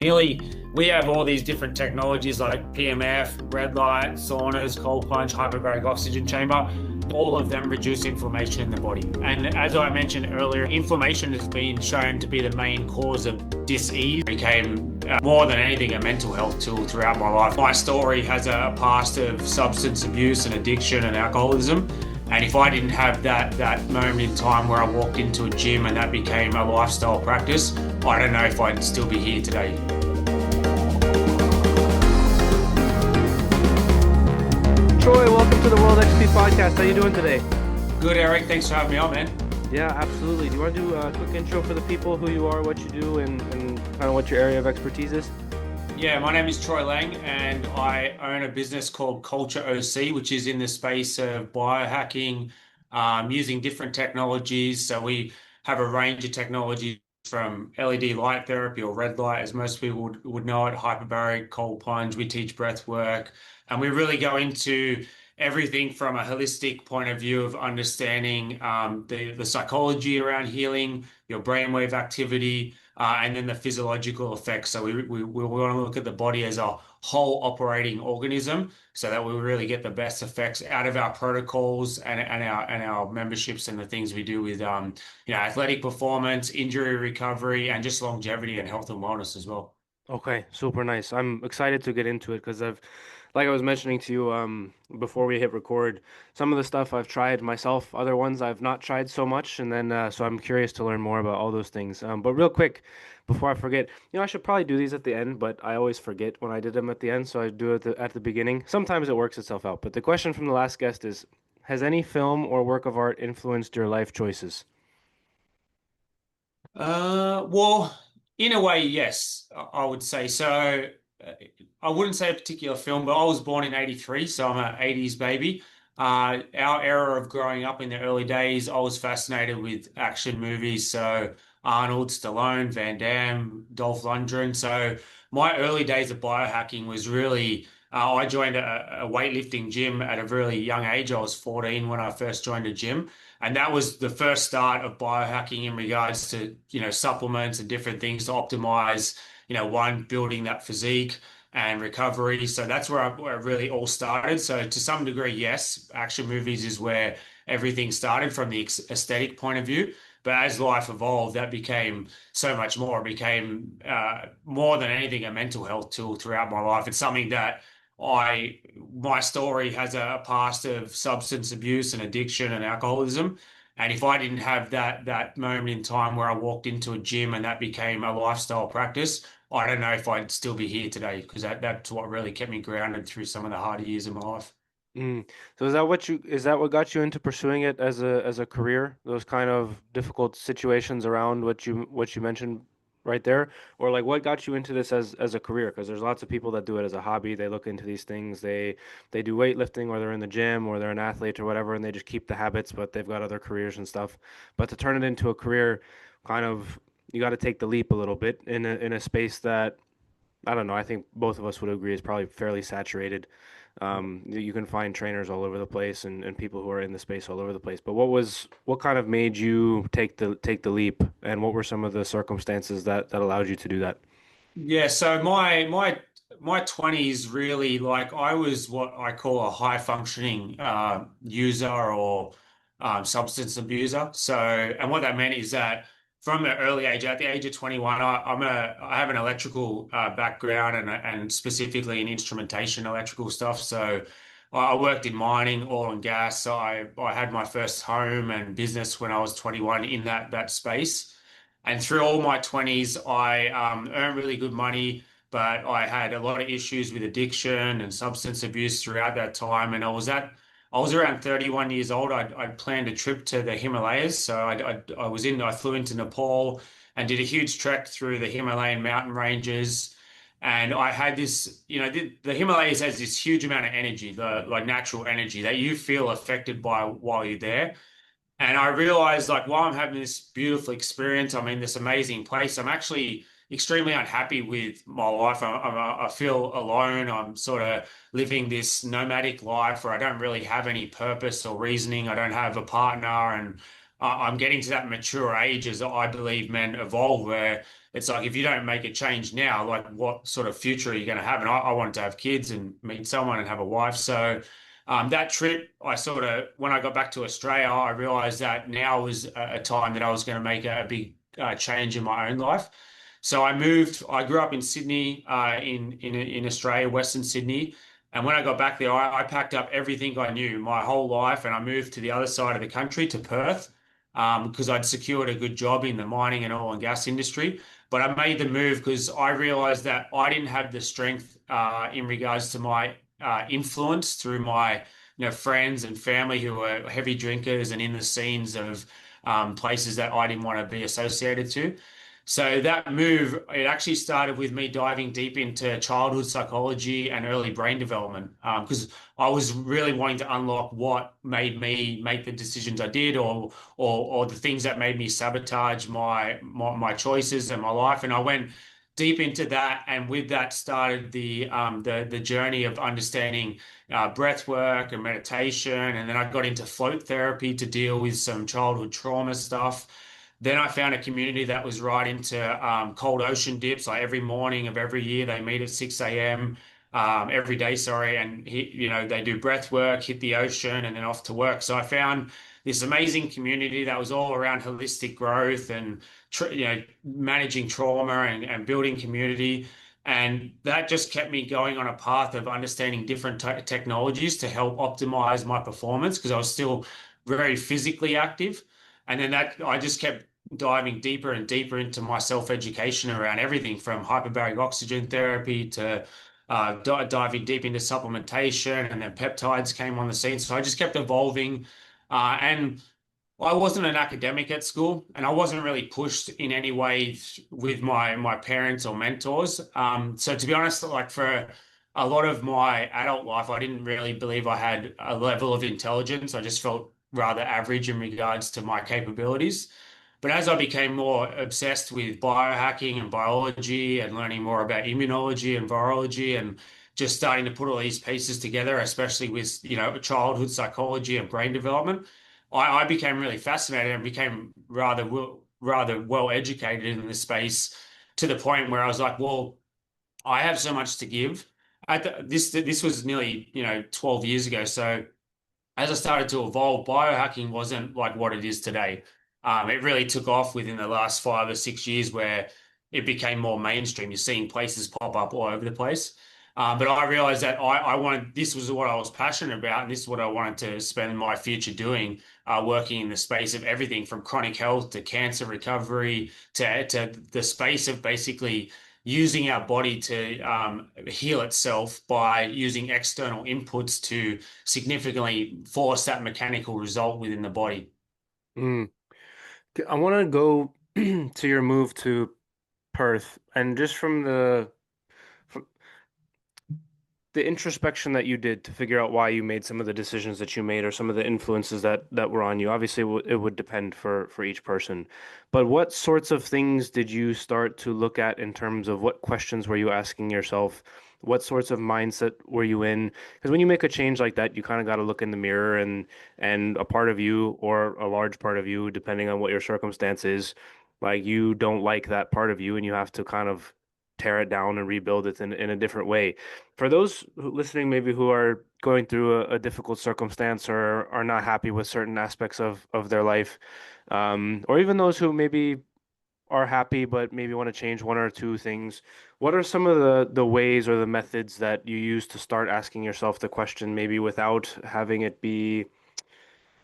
Nearly, we have all these different technologies like PMF, red light, saunas, cold plunge, hyperbaric oxygen chamber. All of them reduce inflammation in the body. And as I mentioned earlier, inflammation has been shown to be the main cause of dis-ease. It became more than anything a mental health tool throughout my life. My story has a past of substance abuse and addiction and alcoholism. And if I didn't have that moment in time where I walked into a gym and that became a lifestyle practice, I don't know if I'd still be here today. Troy, welcome to the World XP podcast. How you doing today? Good, Eric. Thanks for having me on, man. Yeah, absolutely. Do you want to do a quick intro for the people, who you are, what you do, and kind of what your area of expertise is? Yeah, my name is Troy Laing, and I own a business called Culture OC, which is in the space of biohacking, using different technologies. So we have a range of technologies from LED light therapy or red light, as most people would know it, hyperbaric, cold plunge. We teach breath work, and we really go into everything from a holistic point of view of understanding the psychology around healing, your brainwave activity and then the physiological effects. So we want to look at the body as a whole operating organism so that we really get the best effects out of our protocols and our memberships and the things we do with athletic performance, injury recovery, and just longevity and health and wellness as well. Okay, super nice. I'm excited to get into it because like I was mentioning to you before we hit record, some of the stuff I've tried myself, other ones I've not tried so much, and then so I'm curious to learn more about all those things. But real quick, before I forget, I should probably do these at the end, but I always forget when I did them at the end, so I do it at the beginning. Sometimes it works itself out. But the question from the last guest is, has any film or work of art influenced your life choices? Well, in a way, yes, I would say so. uh, I wouldn't say a particular film, but I was born in '83, so I'm an '80s baby. Our era of growing up in the early days, I was fascinated with action movies. So Arnold, Stallone, Van Damme, Dolph Lundgren. So my early days of biohacking was really, I joined a weightlifting gym at a really young age. I was 14 when I first joined a gym. And that was the first start of biohacking in regards to, supplements and different things to optimize, one, building that physique and recovery. So that's where it really all started. So to some degree, yes, action movies is where everything started from the aesthetic point of view. But as life evolved, that became so much more. It became more than anything a mental health tool throughout my life. It's something that my story has a past of substance abuse and addiction and alcoholism. And if I didn't have that moment in time where I walked into a gym and that became a lifestyle practice, I don't know if I'd still be here today because that's what really kept me grounded through some of the harder years of my life. Mm. So is that what got you into pursuing it as a career? Those kind of difficult situations around what you mentioned right there, or like what got you into this as a career? Because there's lots of people that do it as a hobby. They look into these things. They do weightlifting, or they're in the gym, or they're an athlete or whatever, and they just keep the habits, but they've got other careers and stuff. But to turn it into a career, kind of, you got to take the leap a little bit in a space that I don't know. I think both of us would agree is probably fairly saturated. You can find trainers all over the place and people who are in the space all over the place. But what kind of made you take the leap, and what were some of the circumstances that allowed you to do that? Yeah, so my 20s really, like, I was what I call a high functioning user or substance abuser. So, and what that meant is that from an early age, at the age of 21, I have an electrical background and specifically in instrumentation electrical stuff. So I worked in mining, oil and gas. So I had my first home and business when I was 21 in that space. And through all my 20s, I earned really good money, but I had a lot of issues with addiction and substance abuse throughout that time. And I was around 31 years old. I'd planned a trip to the Himalayas. So I flew into Nepal and did a huge trek through the Himalayan mountain ranges. And I had this, the Himalayas has this huge amount of energy, the like natural energy that you feel affected by while you're there. And I realized, like, while I'm having this beautiful experience, I'm in this amazing place, I'm actually extremely unhappy with my life. I feel alone. I'm sort of living this nomadic life where I don't really have any purpose or reasoning. I don't have a partner. And I'm getting to that mature age as I believe men evolve, where it's like if you don't make a change now, like what sort of future are you going to have? And I wanted to have kids and meet someone and have a wife. So that trip, I sort of, when I got back to Australia, I realized that now was a time that I was going to make a big change in my own life. So I moved. I grew up in Sydney, in Australia, Western Sydney. And when I got back there, I packed up everything I knew my whole life, and I moved to the other side of the country to Perth, because I'd secured a good job in the mining and oil and gas industry. But I made the move because I realized that I didn't have the strength in regards to my influence through my friends and family who were heavy drinkers and in the scenes of places that I didn't want to be associated to. So that move, it actually started with me diving deep into childhood psychology and early brain development, because I was really wanting to unlock what made me make the decisions I did, or the things that made me sabotage my choices and my life. And I went deep into that, and with that started the journey of understanding breath work and meditation. And then I got into float therapy to deal with some childhood trauma stuff. Then I found a community that was right into cold ocean dips. Like every morning of every year, they meet at 6 a.m. Every day, sorry, and they do breath work, hit the ocean, and then off to work. So I found this amazing community that was all around holistic growth and managing trauma and building community. And that just kept me going on a path of understanding different technologies to help optimize my performance because I was still very physically active. And then that I just kept diving deeper and deeper into my self-education around everything from hyperbaric oxygen therapy to diving deep into supplementation, and then peptides came on the scene. So I just kept evolving. And I wasn't an academic at school, and I wasn't really pushed in any way with my parents or mentors. So to be honest, like for a lot of my adult life, I didn't really believe I had a level of intelligence. I just felt rather average in regards to my capabilities. But as I became more obsessed with biohacking and biology and learning more about immunology and virology and just starting to put all these pieces together, especially with, childhood psychology and brain development, I became really fascinated and became rather well educated in the space to the point where I was like, well, I have so much to give. This was nearly, 12 years ago. So as I started to evolve, biohacking wasn't like what it is today. It really took off within the last 5 or 6 years where it became more mainstream. You're seeing places pop up all over the place. But I realized that I wanted, this was what I was passionate about, and this is what I wanted to spend my future doing, working in the space of everything from chronic health to cancer recovery to the space of basically using our body to heal itself by using external inputs to significantly force that mechanical result within the body. Mm. I want to go to your move to Perth, and just from the introspection that you did to figure out why you made some of the decisions that you made or some of the influences that were on you. Obviously, it would depend for each person. But what sorts of things did you start to look at in terms of what questions were you asking yourself? What sorts of mindset were you in? Because when you make a change like that, you kind of got to look in the mirror, and a part of you or a large part of you, depending on what your circumstance is, like you don't like that part of you, and you have to kind of tear it down and rebuild it in a different way. For those listening, maybe who are going through a difficult circumstance or are not happy with certain aspects of their life, or even those who maybe are happy but maybe want to change one or two things, what are some of the ways or the methods that you use to start asking yourself the question, maybe without having it be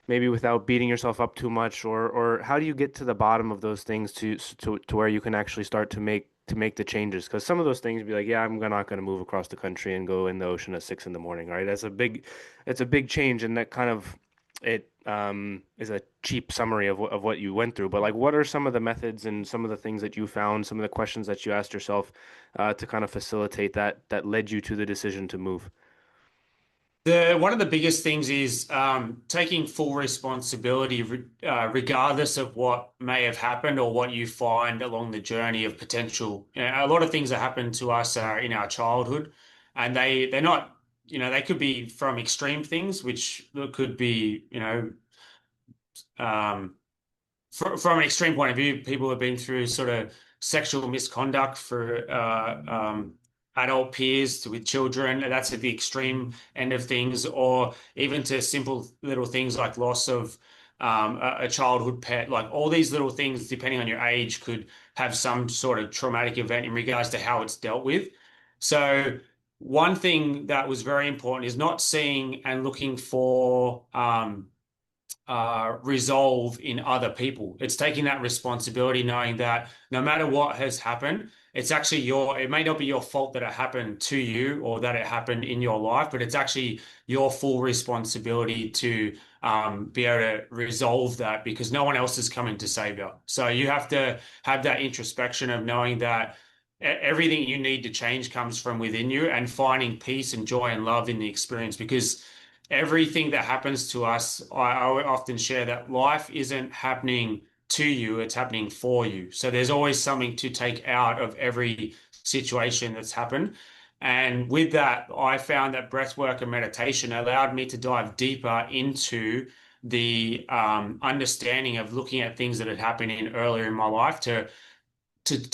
maybe without beating yourself up too much, or how do you get to the bottom of those things to where you can actually start to make the changes? Because some of those things be like, yeah, not going to move across the country and go in the ocean at 6 in the morning, right? It's a big change, and that kind of it is a cheap summary of what you went through. But like, what are some of the methods and some of the things that you found, some of the questions that you asked yourself to kind of facilitate that led you to the decision to move? The one of the biggest things is taking full responsibility, regardless of what may have happened or what you find along the journey of potential. A lot of things that happen to us are in our childhood, and they're not. They could be from extreme things, which could be, um, from an extreme point of view, people have been through sort of sexual misconduct for adult peers with children. That's at the extreme end of things, or even to simple little things like loss of a childhood pet. Like all these little things, depending on your age, could have some sort of traumatic event in regards to how it's dealt with. So one thing that was very important is not seeing and looking for resolve in other people. It's taking that responsibility, knowing that no matter what has happened, it's actually it may not be your fault that it happened to you or that it happened in your life, but it's actually your full responsibility to be able to resolve that because no one else is coming to save you. So you have to have that introspection of knowing that everything you need to change comes from within you and finding peace and joy and love in the experience because everything that happens to us, I often share that life isn't happening to you, it's happening for you. So there's always something to take out of every situation that's happened. And with that, I found that breath work and meditation allowed me to dive deeper into the understanding of looking at things that had happened in earlier in my life to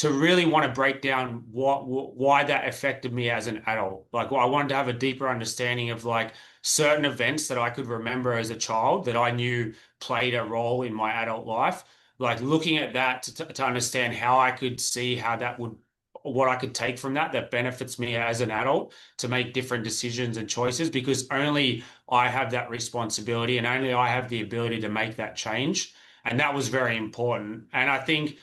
really want to break down why that affected me as an adult. Like, well, I wanted to have a deeper understanding of like certain events that I could remember as a child that I knew played a role in my adult life. Like looking at that to understand how I could see how that would what I could take from that that benefits me as an adult to make different decisions and choices because only I have that responsibility and only I have the ability to make that change. And that was very important. And I think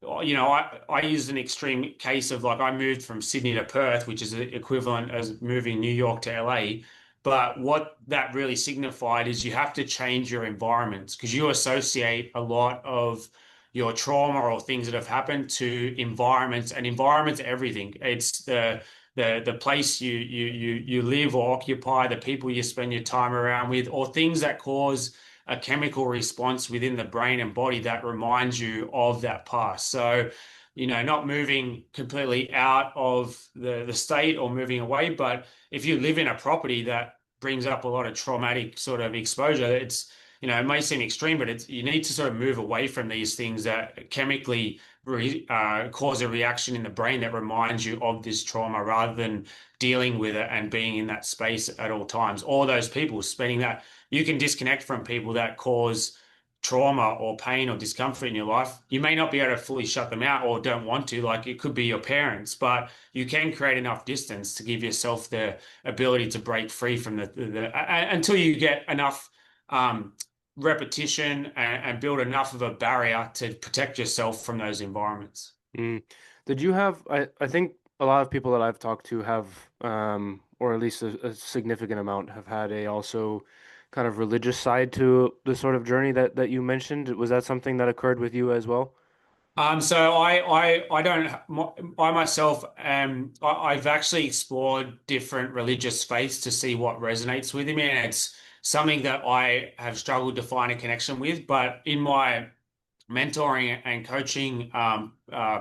I used an extreme case of like I moved from Sydney to Perth, which is the equivalent as moving New York to LA. But what that really signified is you have to change your environments because you associate a lot of your trauma or things that have happened to environments, and environments are everything. It's the place you live or occupy, the people you spend your time around with, or things that cause a chemical response within the brain and body that reminds you of that past. So, not moving completely out of the state or moving away, but if you live in a property that brings up a lot of traumatic sort of exposure, it may seem extreme, but you need to sort of move away from these things that chemically cause a reaction in the brain that reminds you of this trauma rather than dealing with it and being in that space at all times. All those people spending that you can disconnect from people that cause trauma or pain or discomfort in your life. You may not be able to fully shut them out or don't want to, like it could be your parents, but you can create enough distance to give yourself the ability to break free from until you get enough repetition and build enough of a barrier to protect yourself from those environments. Mm. Did you have, I think a lot of people that I've talked to have, or at least a significant amount, have had a also kind of religious side to the sort of journey that you mentioned. Was that something that occurred with you as well? So I don't I myself I've actually explored different religious faiths to see what resonates with me, and it's something that I have struggled to find a connection with. But in my mentoring and coaching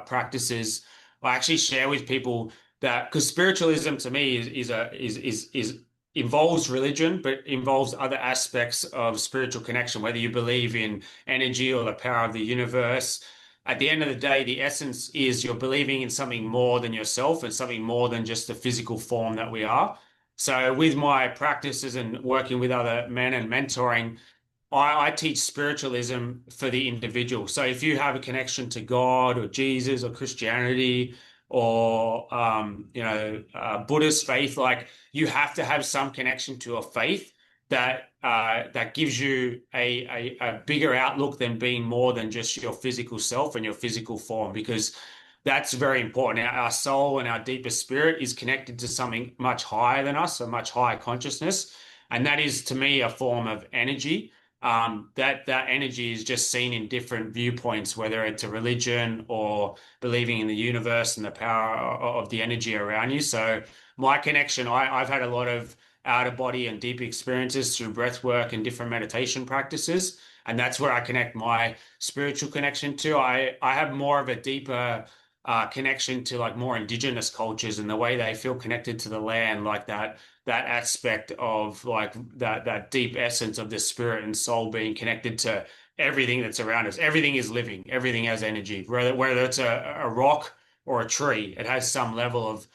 practices, I actually share with people that because spiritualism to me is involves religion, but involves other aspects of spiritual connection, whether you believe in energy or the power of the universe. At the end of the day, the essence is you're believing in something more than yourself and something more than just the physical form that we are. So, with my practices and working with other men and mentoring, I teach spiritualism for the individual. So if you have a connection to God or Jesus or Christianity or Buddhist faith, like you have to have some connection to a faith that gives you a bigger outlook than being more than just your physical self and your physical form, because that's very important. Our soul and our deeper spirit is connected to something much higher than us, a much higher consciousness. And that is to me a form of energy that energy is just seen in different viewpoints, whether it's a religion or believing in the universe and the power of the energy around you. So my connection, I've had a lot of out of body and deep experiences through breath work and different meditation practices. And that's where I connect my spiritual connection to. I have more of a deeper connection to like more indigenous cultures and the way they feel connected to the land, like that aspect of like that deep essence of the spirit and soul being connected to everything that's around us. Everything is living. Everything has energy. Whether it's a rock or a tree, it has some level of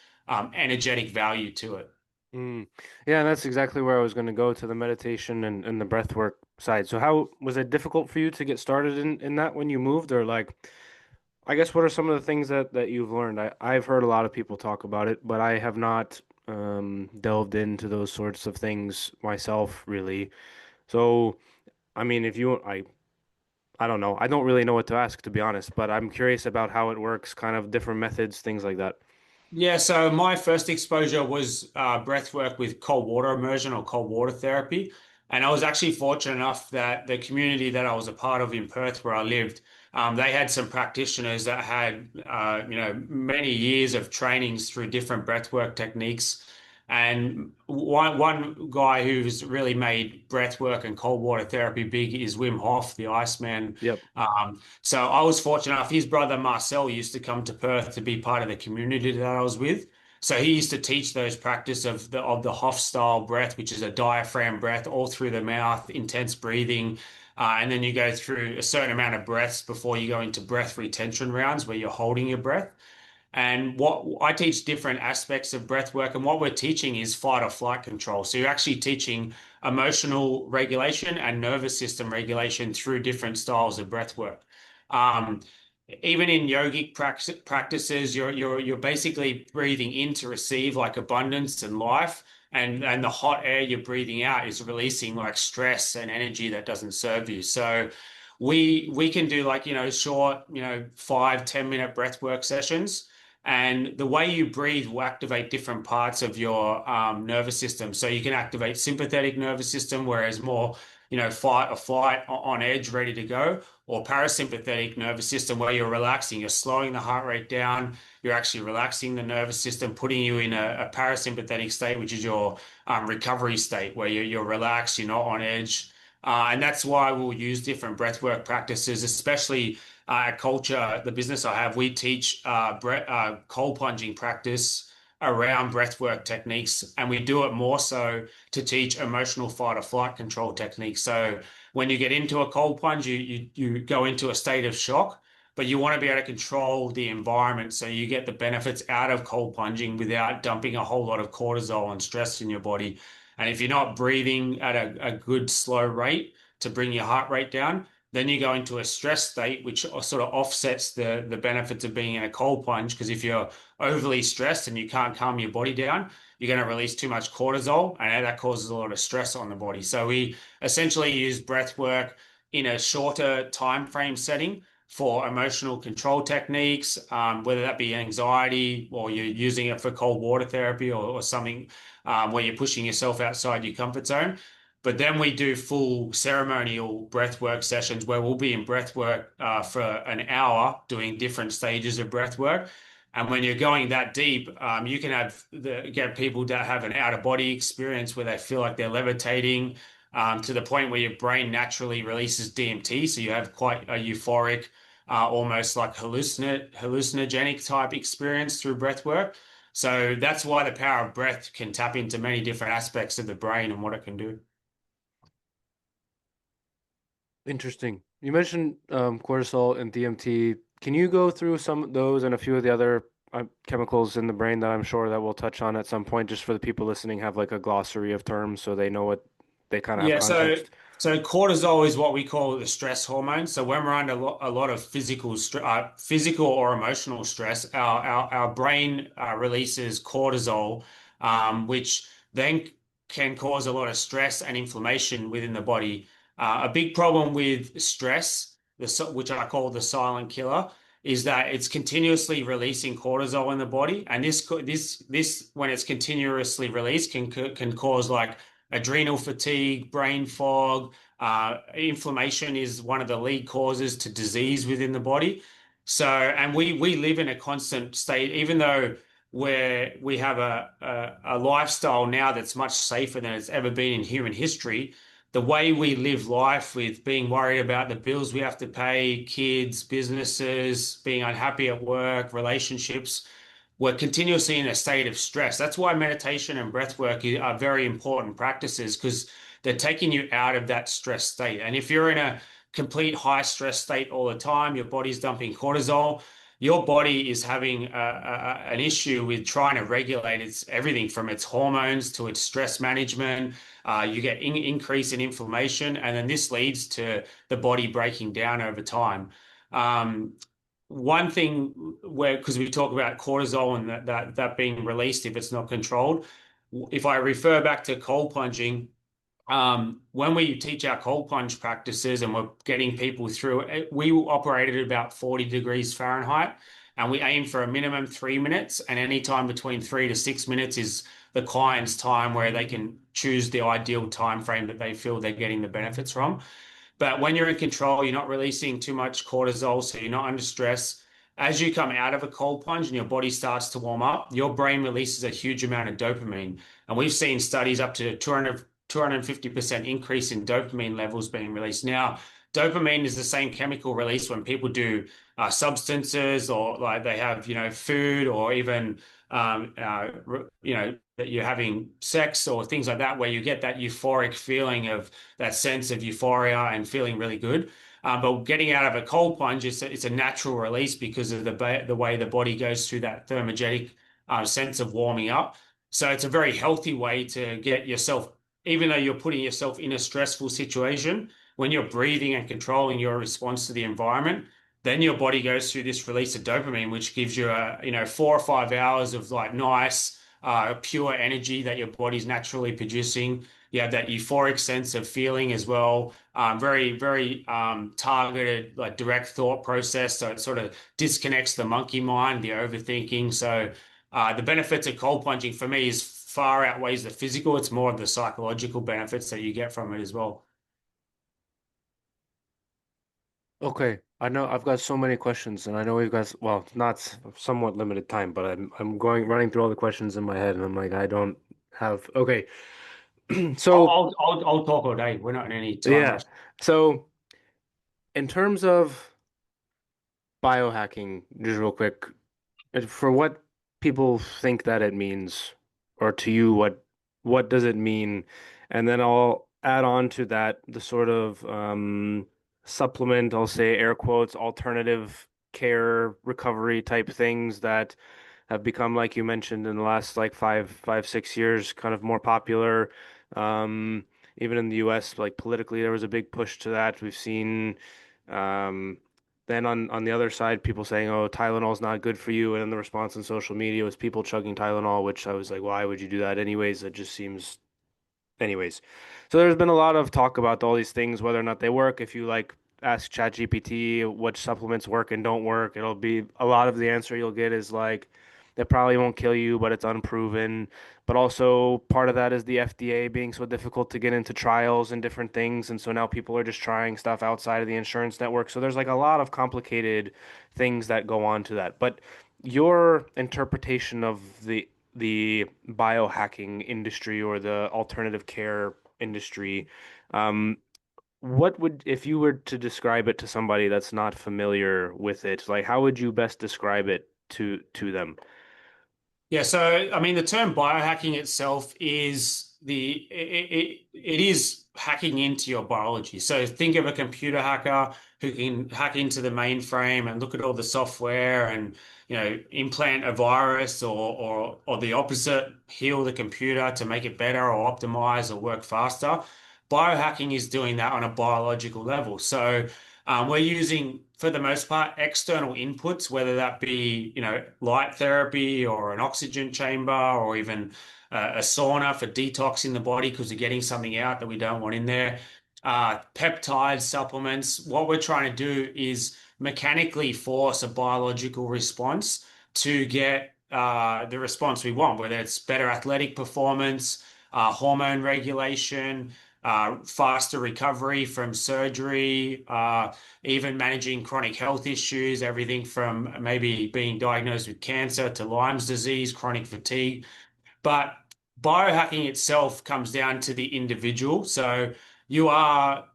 energetic value to it. Mm. Yeah, and that's exactly where I was going to go to the meditation and the breath work side. So how was it difficult for you to get started in that when you moved, or like I guess what are some of the things that you've learned? I've heard a lot of people talk about it, but I have not delved into those sorts of things myself really. So I mean, if you I don't know. I don't really know what to ask to be honest, but I'm curious about how it works, kind of different methods, things like that. Yeah, so my first exposure was breath work with cold water immersion or cold water therapy. And I was actually fortunate enough that the community that I was a part of in Perth, where I lived, they had some practitioners that had, many years of trainings through different breathwork techniques. And one guy who's really made breathwork and cold water therapy big is Wim Hof, the Iceman. Yep. So I was fortunate enough. His brother Marcel used to come to Perth to be part of the community that I was with. So he used to teach those practice of the Hof style breath, which is a diaphragm breath all through the mouth, intense breathing. And then you go through a certain amount of breaths before you go into breath retention rounds where you're holding your breath. And what I teach different aspects of breath work, and what we're teaching is fight or flight control. So you're actually teaching emotional regulation and nervous system regulation through different styles of breath work. Um, Even in yogic practices, you're basically breathing in to receive like abundance and life, and the hot air you're breathing out is releasing like stress and energy that doesn't serve you. So we can do like short 5-10 minute breath work sessions, and the way you breathe will activate different parts of your nervous system. So you can activate sympathetic nervous system, whereas more fight or flight on edge, ready to go, or parasympathetic nervous system where you're relaxing, you're slowing the heart rate down, you're actually relaxing the nervous system, putting you in a parasympathetic state, which is your recovery state where you're relaxed, you're not on edge. And that's why we'll use different breathwork practices, especially at Culture, the business I have. We teach cold plunging practice around breathwork techniques, and we do it more so to teach emotional fight or flight control techniques. So when you get into a cold plunge, you go into a state of shock, but you want to be able to control the environment so you get the benefits out of cold plunging without dumping a whole lot of cortisol and stress in your body. And if you're not breathing at a good slow rate to bring your heart rate down, then you go into a stress state, which sort of offsets the benefits of being in a cold plunge. Because if you're overly stressed and you can't calm your body down, you're going to release too much cortisol, and that causes a lot of stress on the body. So we essentially use breath work in a shorter time frame setting for emotional control techniques, whether that be anxiety or you're using it for cold water therapy or something where you're pushing yourself outside your comfort zone. But then we do full ceremonial breathwork sessions where we'll be in breathwork for an hour doing different stages of breathwork. And when you're going that deep, you can get people that have an out of body experience where they feel like they're levitating to the point where your brain naturally releases DMT. So you have quite a euphoric, almost like hallucinogenic type experience through breathwork. So that's why the power of breath can tap into many different aspects of the brain and what it can do. Interesting. You mentioned cortisol and DMT. Can you go through some of those and a few of the other chemicals in the brain that I'm sure that we'll touch on at some point, just for the people listening, have like a glossary of terms so they know what they kind of have Yeah, so context. so cortisol is what we call the stress hormone. So when we're under a lot of physical or emotional stress, our brain releases cortisol, which then can cause a lot of stress and inflammation within the body. A big problem with stress, which I call the silent killer, is that it's continuously releasing cortisol in the body, and this when it's continuously released can cause like adrenal fatigue, brain fog. Inflammation is one of the lead causes to disease within the body. So, and we live in a constant state, even though we have a lifestyle now that's much safer than it's ever been in human history. The way we live life with being worried about the bills we have to pay, kids, businesses, being unhappy at work, relationships, we're continuously in a state of stress. That's why meditation and breath work are very important practices because they're taking you out of that stress state. And if you're in a complete high stress state all the time, your body's dumping cortisol. Your body is having an issue with trying to regulate its everything from its hormones to its stress management. You get increase in inflammation, and then this leads to the body breaking down over time. Um, One thing where, because we talk about cortisol and that being released if it's not controlled, if I refer back to cold plunging, when we teach our cold plunge practices and we're getting people through it, we operated at about 40 degrees Fahrenheit, and we aim for a minimum 3 minutes, and any time between 3 to 6 minutes is the client's time where they can choose the ideal time frame that they feel they're getting the benefits from. But when you're in control, you're not releasing too much cortisol, so you're not under stress. As you come out of a cold plunge and your body starts to warm up, your brain releases a huge amount of dopamine. And we've seen studies up to 250% increase in dopamine levels being released. Now, dopamine is the same chemical release when people do substances, or like they have, food, or even, that you're having sex or things like that, where you get that euphoric feeling of that sense of euphoria and feeling really good. But getting out of a cold plunge, it's a natural release because of the way the body goes through that thermogenic sense of warming up. So it's a very healthy way to get yourself, even though you're putting yourself in a stressful situation, when you're breathing and controlling your response to the environment, then your body goes through this release of dopamine, which gives you 4 or 5 hours of like nice, pure energy that your body's naturally producing. You have that euphoric sense of feeling as well. Very, very targeted, like direct thought process. So it sort of disconnects the monkey mind, the overthinking. So the benefits of cold plunging for me is far outweighs the physical. It's more of the psychological benefits that you get from it as well. Okay, I know I've got so many questions, and I know we've got well, not somewhat limited time, but I'm going running through all the questions in my head, and I'm like, I don't have. Okay, I'll, so I'll, I'll, I'll talk all day. We're not in any time yeah, rush. so in terms of biohacking, just real quick, for what people think that it means, or to you, what does it mean? And then I'll add on to that the sort of supplement, I'll say air quotes, alternative care recovery type things that have become, like you mentioned, in the last like 6 years, kind of more popular. Um, Even in the US, like politically, there was a big push to that. We've seen um, then on the other side, people saying, "Oh, Tylenol's not good for you," and then the response on social media was people chugging Tylenol, which I was like, "Why would you do that anyways?" It just seems anyways, so there's been a lot of talk about all these things, whether or not they work. If you like ask ChatGPT what supplements work and don't work, it'll be a lot of the answer you'll get is like, it probably won't kill you, but it's unproven. But also part of that is the FDA being so difficult to get into trials and different things. And so now people are just trying stuff outside of the insurance network. So there's like a lot of complicated things that go on to that. But your interpretation of the biohacking industry or the alternative care industry, um, what would, if you were to describe it to somebody that's not familiar with it, like how would you best describe it to them? Yeah, so I mean, the term biohacking itself is it is hacking into your biology. So think of a computer hacker who can hack into the mainframe and look at all the software and implant a virus, or the opposite, heal the computer to make it better or optimize or work faster. Biohacking is doing that on a biological level. So we're using, for the most part, external inputs, whether that be, light therapy or an oxygen chamber or even a sauna for detoxing the body because we're getting something out that we don't want in there. Peptide supplements. What we're trying to do is mechanically force a biological response to get the response we want, whether it's better athletic performance, hormone regulation, faster recovery from surgery, even managing chronic health issues, everything from maybe being diagnosed with cancer to Lyme's disease, chronic fatigue. But biohacking itself comes down to the individual. So you are,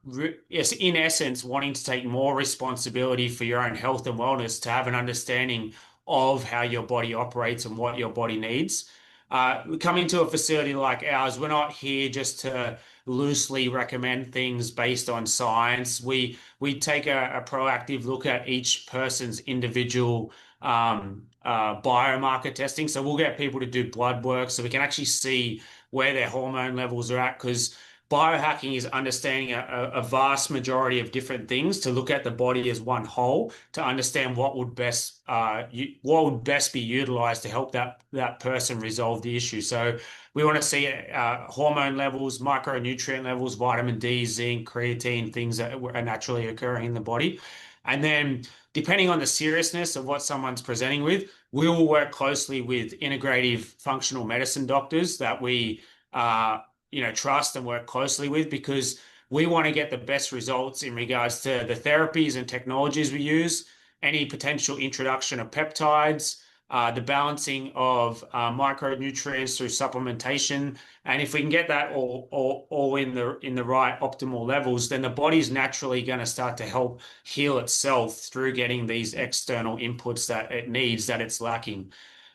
yes, in essence, wanting to take more responsibility for your own health and wellness, to have an understanding of how your body operates and what your body needs. Coming to a facility like ours, we're not here just to loosely recommend things based on science. We take a proactive look at each person's individual biomarker testing. So we'll get people to do blood work so we can actually see where their hormone levels are at, because biohacking is understanding a vast majority of different things to look at the body as one whole to understand what would best be utilized to help that person resolve the issue. So we want to see hormone levels, micronutrient levels, vitamin D, zinc, creatine, things that are naturally occurring in the body. And then, depending on the seriousness of what someone's presenting with, we will work closely with integrative functional medicine doctors that we trust and work closely with, because we want to get the best results in regards to the therapies and technologies we use, any potential introduction of peptides, the balancing of micronutrients through supplementation. And if we can get that all in the right optimal levels, then the body's naturally going to start to help heal itself through getting these external inputs that it needs that it's lacking.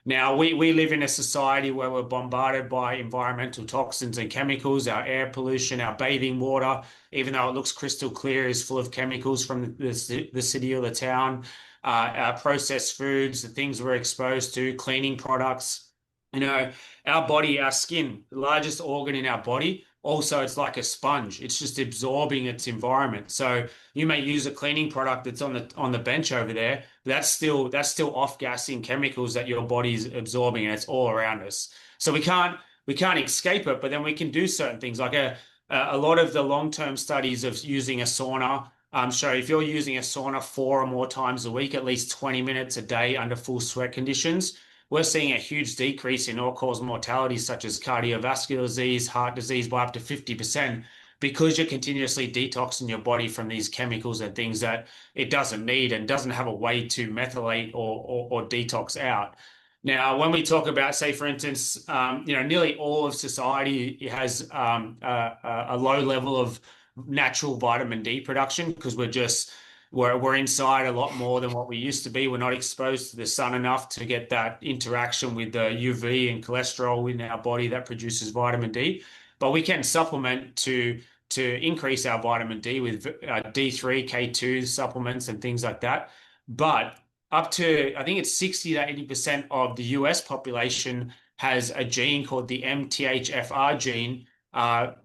Now, we live in a society where we're bombarded by environmental toxins and chemicals. Our air pollution, our bathing water, even though it looks crystal clear, is full of chemicals from the city or the town. Our processed foods, the things we're exposed to, cleaning products. You know, our body, our skin, the largest organ in our body, also it's like a sponge. It's just absorbing its environment. So you may use a cleaning product that's on the bench over there. That's still off-gassing chemicals that your body's absorbing, and it's all around us. So we can't escape it, but then we can do certain things. Like a lot of the long-term studies of using a sauna show if you're using a sauna 4 or more times a week, at least 20 minutes a day under full sweat conditions, we're seeing a huge decrease in all-cause mortality such as cardiovascular disease, heart disease by up to 50%, because you're continuously detoxing your body from these chemicals and things that it doesn't need and doesn't have a way to methylate or detox out. Now, when we talk about, say, for instance, nearly all of society has a low level of natural vitamin D production, because we're inside a lot more than what we used to be. We're not exposed to the sun enough to get that interaction with the UV and cholesterol in our body that produces vitamin D. But we can supplement to increase our vitamin D with D3, K2 supplements and things like that. But up to, I think it's 60 to 80% of the US population has a gene called the MTHFR gene,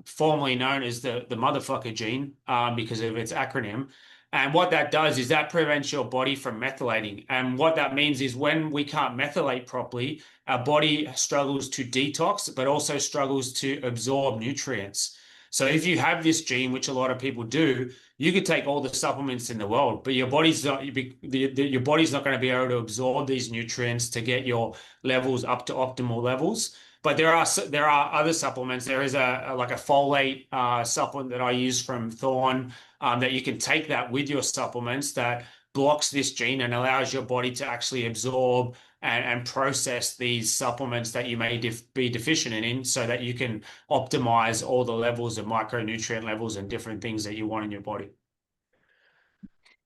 formerly known as the motherfucker gene, because of its acronym. And what that does is that prevents your body from methylating. And what that means is when we can't methylate properly, our body struggles to detox, but also struggles to absorb nutrients. So if you have this gene, which a lot of people do, you could take all the supplements in the world, but your body's not going to be able to absorb these nutrients to get your levels up to optimal levels. But there are other supplements. There is like a folate supplement that I use from Thorne, that you can take that with your supplements, that blocks this gene and allows your body to actually absorb and process these supplements that you may be deficient in, so that you can optimize all the levels of micronutrient levels and different things that you want in your body.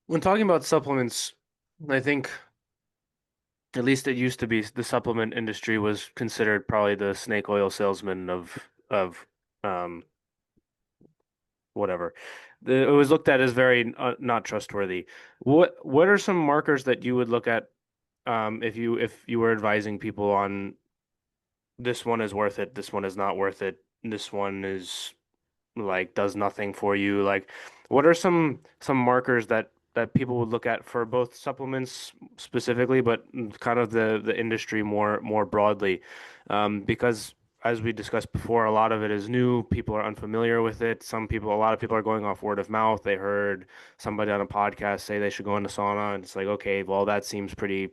When talking about supplements, I think at least it used to be the supplement industry was considered probably the snake oil salesman of um whatever. It was looked at as very not trustworthy. What are some markers that you would look at if you were advising people on this one is worth it, this one is not worth it, this one is like does nothing for you? Like, what are some markers that people would look at for both supplements specifically, but kind of the industry more broadly? Because as we discussed before, a lot of it is new. People are unfamiliar with it. A lot of people are going off word of mouth. They heard somebody on a podcast say they should go into sauna, and it's like, okay, well, that seems pretty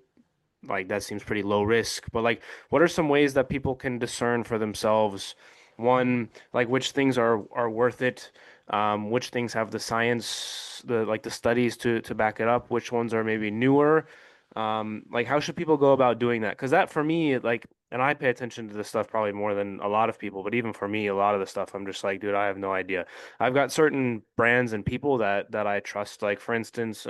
low risk. But like, what are some ways that people can discern for themselves? One, like which things are worth it, which things have the science, the studies to back it up, which ones are maybe newer. Like how should people go about doing that? Because that for me, like, and I pay attention to this stuff probably more than a lot of people, but even for me, a lot of the stuff I'm just like, dude, I have no idea. I've got certain brands and people that I trust. Like for instance,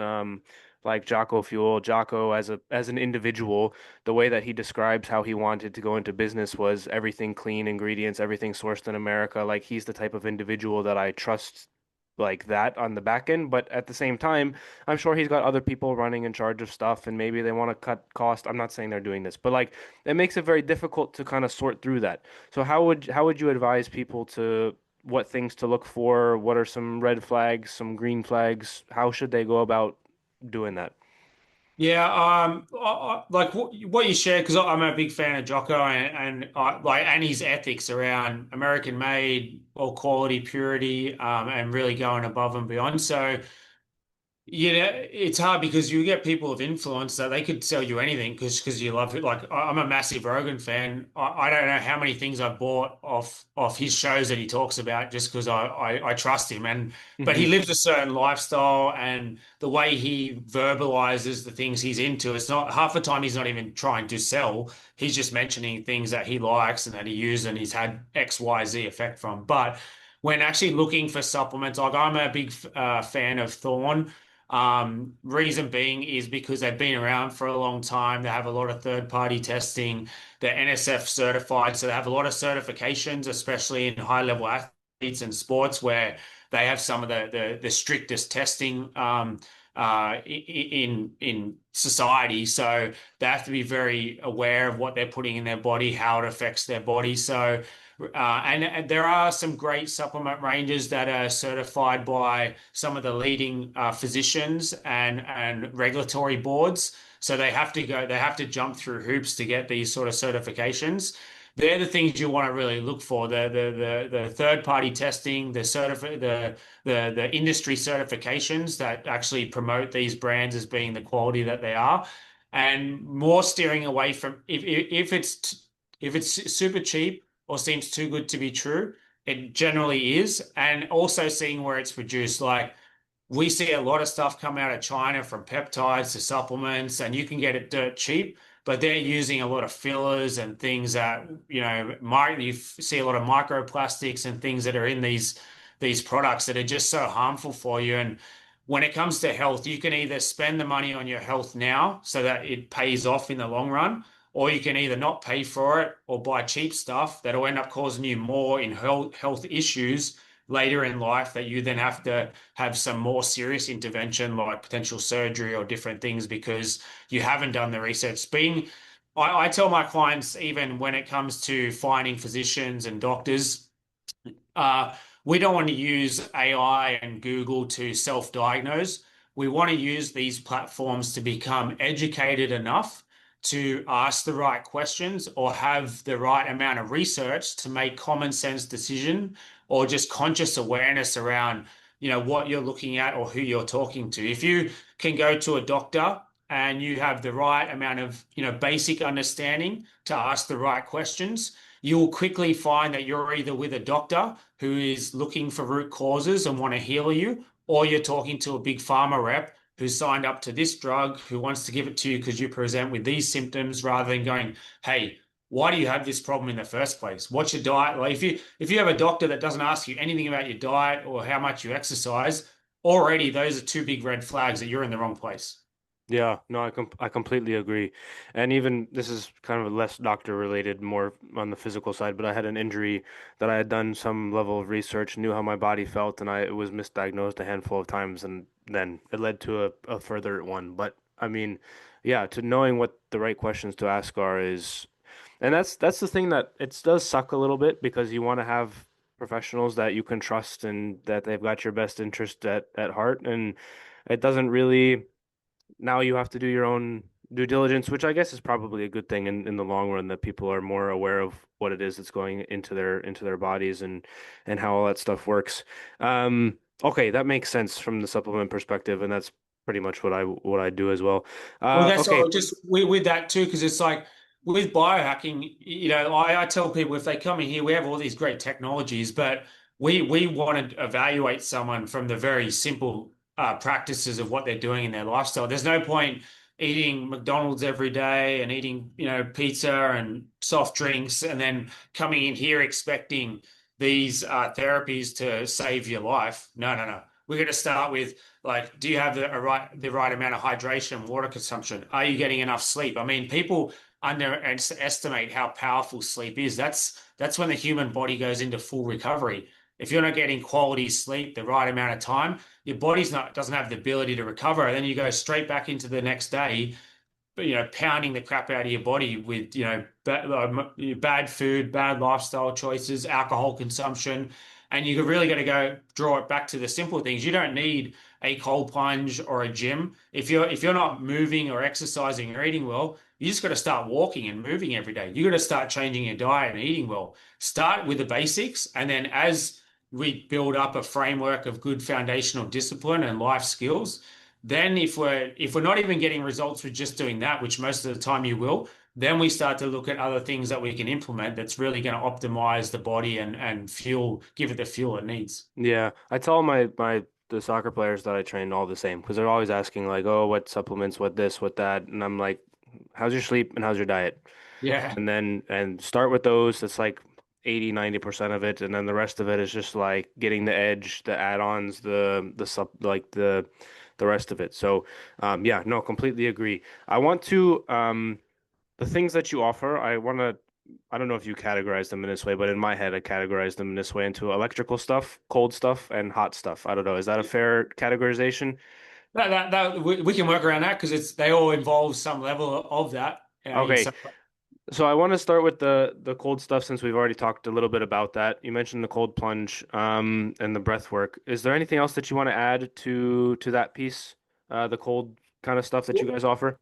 like Jocko Fuel, Jocko as an individual, the way that he describes how he wanted to go into business was everything clean ingredients, everything sourced in America. Like he's the type of individual that I trust like that on the back end. But at the same time, I'm sure he's got other people running in charge of stuff and maybe they want to cut cost. I'm not saying they're doing this, but like it makes it very difficult to kind of sort through that. So how would you advise people to what things to look for? What are some red flags, some green flags? How should they go about doing that? Yeah, like what you shared, because I'm a big fan of Jocko and his ethics around American made, all quality, purity, and really going above and beyond. So yeah, it's hard because you get people of influence that they could sell you anything because you love it. Like I'm a massive Rogan fan. I don't know how many things I've bought off his shows that he talks about just because I trust him. And but he Hmm. lives a certain lifestyle and the way he verbalizes the things he's into, it's not half the time he's not even trying to sell. He's just mentioning things that he likes and that he uses and he's had XYZ effect from. But when actually looking for supplements, like I'm a big fan of Thorne. Reason being is because they've been around for a long time. They have a lot of third-party testing. They're NSF certified, so they have a lot of certifications, especially in high-level athletes and sports where they have some of the strictest testing in society. So they have to be very aware of what they're putting in their body, how it affects their body. So and there are some great supplement ranges that are certified by some of the leading physicians and regulatory boards. So they have to jump through hoops to get these sort of certifications. They're the things you want to really look for. The third party testing, the industry certifications that actually promote these brands as being the quality that they are, and more steering away from if it's super cheap or seems too good to be true, it generally is. And also seeing where it's produced. Like we see a lot of stuff come out of China from peptides to supplements, and you can get it dirt cheap, but they're using a lot of fillers and things that, you see a lot of microplastics and things that are in these products that are just so harmful for you. And when it comes to health, you can either spend the money on your health now so that it pays off in the long run, or you can either not pay for it or buy cheap stuff that'll end up causing you more in health issues later in life that you then have to have some more serious intervention like potential surgery or different things because you haven't done the research. I tell my clients, even when it comes to finding physicians and doctors, uh, we don't want to use AI and Google to self-diagnose. We want to use these platforms to become educated enough to ask the right questions or have the right amount of research to make common sense decision or just conscious awareness around, what you're looking at or who you're talking to. If you can go to a doctor and you have the right amount of, basic understanding to ask the right questions, you will quickly find that you're either with a doctor who is looking for root causes and want to heal you, or you're talking to a big pharma rep who signed up to this drug, who wants to give it to you because you present with these symptoms, rather than going, hey, why do you have this problem in the first place? What's your diet? Like if you have a doctor that doesn't ask you anything about your diet or how much you exercise, already those are two big red flags that you're in the wrong place. Yeah, no, I completely agree. And even this is kind of less doctor related, more on the physical side, but I had an injury that I had done some level of research, knew how my body felt, and I was misdiagnosed a handful of times, and then it led to a further one. But I mean, yeah, to knowing what the right questions to ask are is, and that's the thing that it does suck a little bit because you want to have professionals that you can trust and that they've got your best interest at heart, and it doesn't really now you have to do your own due diligence, which I guess is probably a good thing in the long run that people are more aware of what it is that's going into their bodies and how all that stuff works. Okay, that makes sense from the supplement perspective, and that's pretty much what I do as well. Well, that's Okay. all just with that too, because it's like with biohacking, I tell people if they come in here, we have all these great technologies, but we want to evaluate someone from the very simple practices of what they're doing in their lifestyle. There's no point eating McDonald's every day and eating, pizza and soft drinks and then coming in here expecting these therapies to save your life. No, no, no. we're going to start with like, do you have the right amount of hydration, water consumption? Are you getting enough sleep? I mean, people underestimate how powerful sleep is. That's when the human body goes into full recovery. If you're not getting quality sleep the right amount of time, your body's not doesn't have the ability to recover. And then you go straight back into the next day, pounding the crap out of your body with, bad food, bad lifestyle choices, alcohol consumption. And you really got to go draw it back to the simple things. You don't need a cold plunge or a gym. If you're not moving or exercising or eating well, you just got to start walking and moving every day. You got to start changing your diet and eating well. Start with the basics, and then as we build up a framework of good foundational discipline and life skills, then if we're not even getting results with just doing that, which most of the time you will, then we start to look at other things that we can implement that's really going to optimize the body and give it the fuel it needs. Yeah, I tell my the soccer players that I train all the same because they're always asking like, "Oh, what supplements, what this, what that," and I'm like, "How's your sleep and how's your diet?" Yeah. And start with those. That's like 80-90% of it, and then the rest of it is just like getting the edge, the add-ons, the sub like the rest of it. So, yeah, no, completely agree. I want to the things that you offer, I don't know if you categorize them in this way, but in my head, I categorize them in this way into electrical stuff, cold stuff, and hot stuff. I don't know. Is that a fair categorization? We can work around that because they all involve some level of that in Okay. some. So I want to start with the cold stuff since we've already talked a little bit about that. You mentioned the cold plunge, and the breath work. Is there anything else that you want to add to that piece, the cold kind of stuff that you guys offer?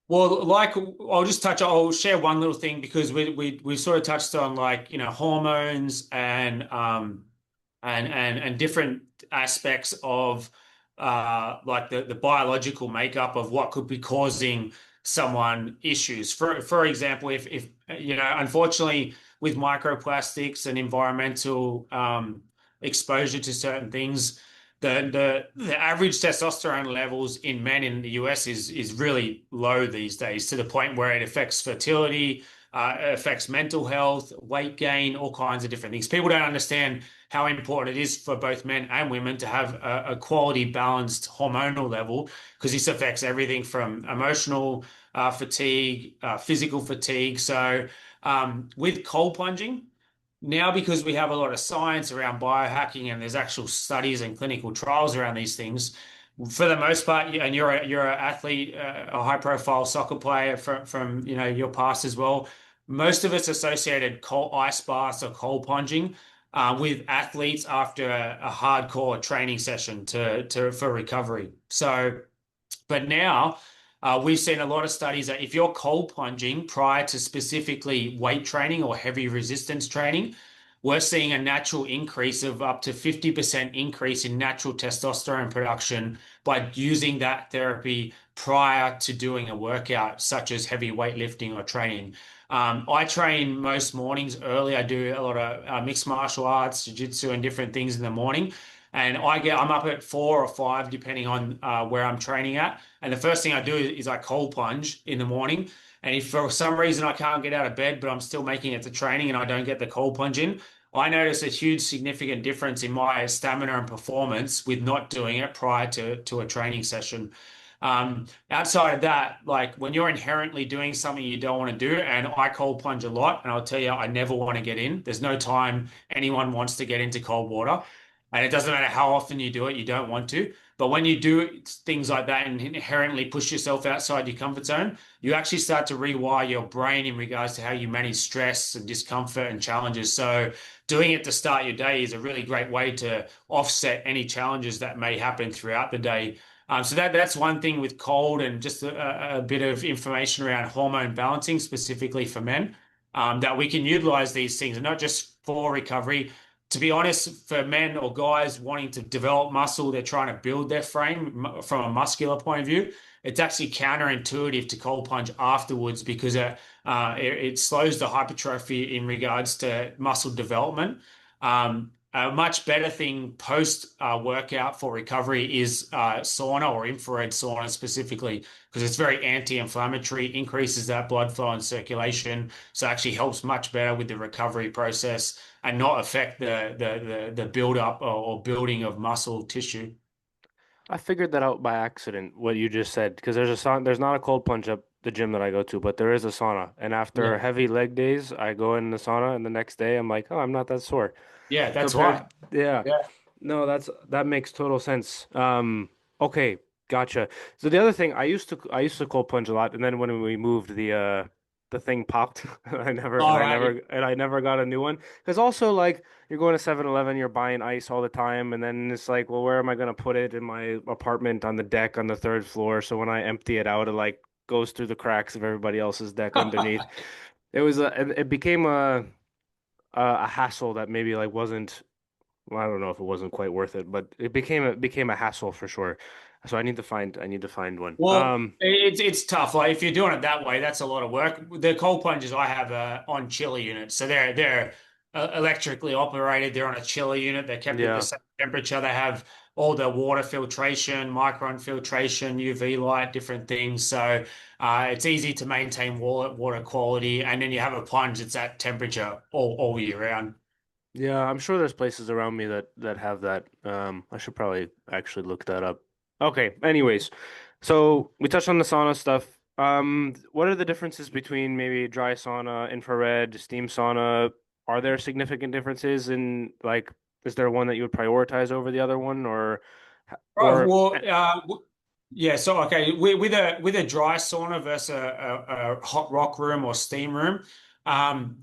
Well, like I'll share one little thing because we sort of touched on like, hormones and different aspects of like the biological makeup of what could be causing someone issues. For example, if unfortunately with microplastics and environmental exposure to certain things, the average testosterone levels in men in the US is really low these days, to the point where it affects fertility, it affects mental health, weight gain, all kinds of different things. People don't understand how important it is for both men and women to have a quality balanced hormonal level, because this affects everything from emotional fatigue, physical fatigue. So with cold plunging, now because we have a lot of science around biohacking and there's actual studies and clinical trials around these things, for the most part, and you're an athlete, a high profile soccer player from your past as well. Most of it's associated cold ice baths or cold plunging with athletes after a hardcore training session to for recovery. So, but now we've seen a lot of studies that if you're cold plunging prior to specifically weight training or heavy resistance training, we're seeing a natural increase of up to 50% increase in natural testosterone production by using that therapy prior to doing a workout, such as heavy weightlifting or training. I train most mornings early. I do a lot of mixed martial arts, jiu-jitsu, and different things in the morning. And I'm up at 4 or 5, depending on where I'm training at. And the first thing I do is I cold plunge in the morning. And if for some reason I can't get out of bed, but I'm still making it to training and I don't get the cold plunge in, I notice a huge significant difference in my stamina and performance with not doing it prior to a training session. Outside of that, like when you're inherently doing something you don't want to do, and I cold plunge a lot, and I'll tell you, I never want to get in. There's no time anyone wants to get into cold water. And it doesn't matter how often you do it, you don't want to. But when you do things like that and inherently push yourself outside your comfort zone, you actually start to rewire your brain in regards to how you manage stress and discomfort and challenges. So doing it to start your day is a really great way to offset any challenges that may happen throughout the day. So that's one thing with cold, and just a bit of information around hormone balancing specifically for men, that we can utilize these things and not just for recovery. To be honest, for men or guys wanting to develop muscle, they're trying to build their frame from a muscular point of view. It's actually counterintuitive to cold plunge afterwards because it slows the hypertrophy in regards to muscle development. A much better thing post workout for recovery is sauna or infrared sauna specifically, because it's very anti-inflammatory, increases that blood flow and circulation, so actually helps much better with the recovery process and not affect the build up or building of muscle tissue. I figured that out by accident, what you just said, because there's not a cold plunge up the gym that I go to, but there is a sauna. And after Yeah. heavy leg days, I go in the sauna, and the next day I'm like, oh, I'm not that sore. Yeah, that's Compared, why. yeah. Yeah. No, that makes total sense. Okay, gotcha. So the other thing, I used to cold plunge a lot, and then when we moved, the thing popped. All right. I never got a new one. Because also like you're going to 7-Eleven, you're buying ice all the time, and then it's like, well, where am I gonna put it in my apartment on the deck on the third floor? So when I empty it out, it like goes through the cracks of everybody else's deck underneath. It became a hassle that maybe like wasn't. Well, I don't know if it wasn't quite worth it, but it became a hassle for sure. So I need to find one. Well, it's tough. Like if you're doing it that way, that's a lot of work. The cold plunges I have are on chiller units, so they're electrically operated. They're on a chiller unit. They're kept at the Yeah. same temperature. They have all the water filtration, micron filtration, UV light, different things. So it's easy to maintain water quality, and then you have a plunge that's at temperature all year round. Yeah, I'm sure there's places around me that have that. I should probably actually look that up. Okay, anyways. So we touched on the sauna stuff. What are the differences between maybe dry sauna, infrared, steam sauna? Are there significant differences in like is there one that you would prioritize over the other one Right. or Well, yeah. So, okay, with a dry sauna versus a hot rock room or steam room, um,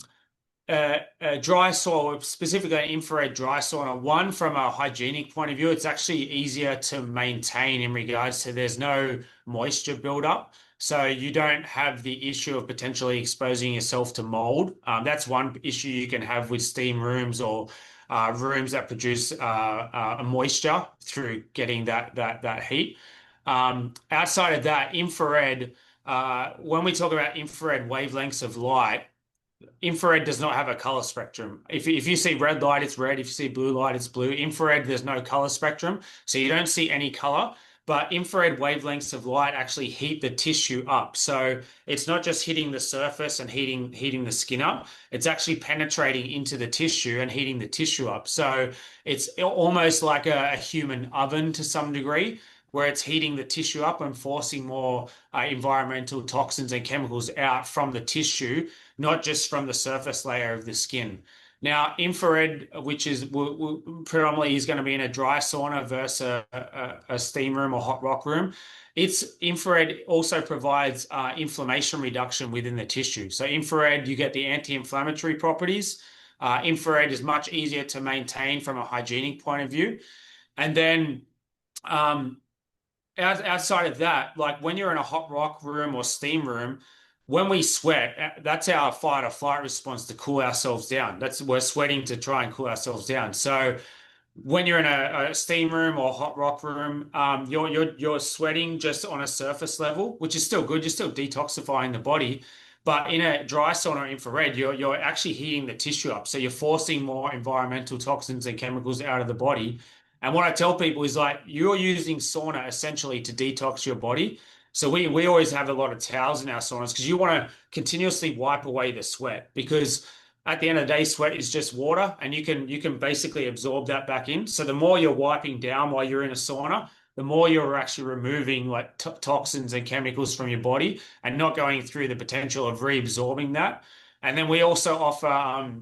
a dry sauna, specifically an infrared dry sauna, one from a hygienic point of view, it's actually easier to maintain in regards to there's no moisture buildup. So you don't have the issue of potentially exposing yourself to mold. That's one issue you can have with steam rooms or rooms that produce a moisture through getting that heat. Outside of that, infrared, when we talk about infrared wavelengths of light, infrared does not have a color spectrum. If you see red light, it's red. If you see blue light, it's blue. Infrared, there's no color spectrum. So you don't see any color. But infrared wavelengths of light actually heat the tissue up. So it's not just hitting the surface and heating the skin up. It's actually penetrating into the tissue and heating the tissue up. So it's almost like a human oven to some degree, where it's heating the tissue up and forcing more environmental toxins and chemicals out from the tissue, not just from the surface layer of the skin. Now, infrared, which is predominantly is going to be in a dry sauna versus a steam room or hot rock room. It's infrared also provides inflammation reduction within the tissue. So infrared, you get the anti-inflammatory properties. Infrared is much easier to maintain from a hygienic point of view. And then um, outside of that, like when you're in a hot rock room or steam room, when we sweat, that's our fight or flight response to cool ourselves down. We're sweating to try and cool ourselves down. So when you're in a steam room or hot rock room, you're sweating just on a surface level, which is still good. You're still detoxifying the body. But in a dry sauna or infrared, you're actually heating the tissue up. So you're forcing more environmental toxins and chemicals out of the body. And what I tell people is like you're using sauna essentially to detox your body. So we always have a lot of towels in our saunas because you want to continuously wipe away the sweat because at the end of the day, sweat is just water, and you can basically absorb that back in. So the more you're wiping down while you're in a sauna, the more you're actually removing like toxins and chemicals from your body, and not going through the potential of reabsorbing that. And then we also offer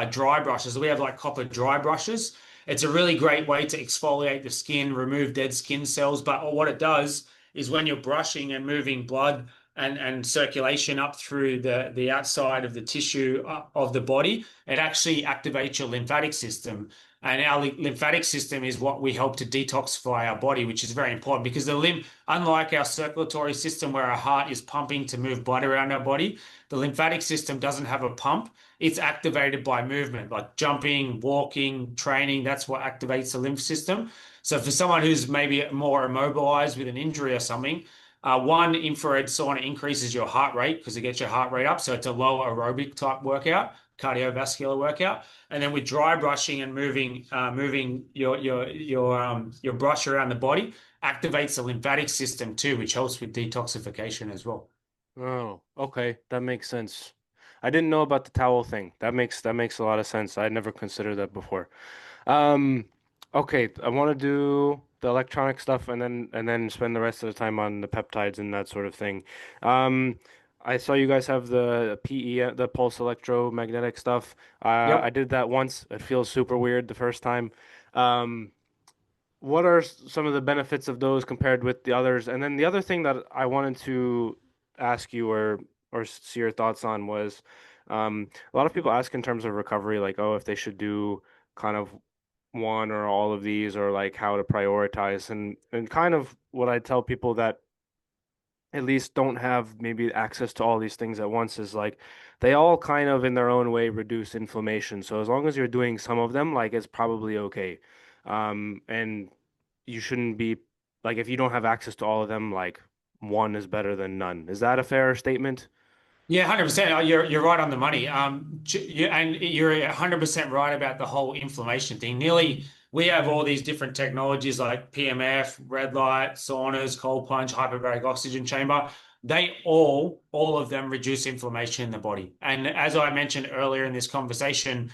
dry brushes. We have like copper dry brushes. It's a really great way to exfoliate the skin, remove dead skin cells. But what it does is when you're brushing and moving blood and circulation up through the outside of the tissue of the body, it actually activates your lymphatic system. And our lymphatic system is what we help to detoxify our body, which is very important because unlike our circulatory system where our heart is pumping to move blood around our body, the lymphatic system doesn't have a pump. It's activated by movement, like jumping, walking, training. That's what activates the lymph system. So for someone who's maybe more immobilized with an injury or something, one, infrared sauna increases your heart rate because it gets your heart rate up. So it's a low aerobic type workout, cardiovascular workout. And then with dry brushing and moving your brush around the body activates the lymphatic system too, which helps with detoxification as well. Oh, okay. That makes sense. I didn't know about the towel thing. That makes a lot of sense. I never considered that before. Um, okay, I want to do the electronic stuff, and then spend the rest of the time on the peptides and that sort of thing. Um, I saw you guys have the PE, the pulse electromagnetic stuff. I Yep. did that once. It feels super weird the first time. Um, what are some of the benefits of those compared with the others? And then the other thing that I wanted to ask you or see your thoughts on was a lot of people ask in terms of recovery, like, oh, if they should do kind of one or all of these, or like how to prioritize. And kind of what I tell people that at least don't have maybe access to all these things at once is like they all kind of in their own way reduce inflammation. So as long as you're doing some of them, like it's probably okay. And you shouldn't be like if you don't have access to all of them, like one is better than none. Is that a fair statement? Yeah, 100%. You're right on the money. And you're 100% right about the whole inflammation thing. Nearly, we have all these different technologies like PMF, red light, saunas, cold plunge, hyperbaric oxygen chamber. They all of them reduce inflammation in the body. And as I mentioned earlier in this conversation,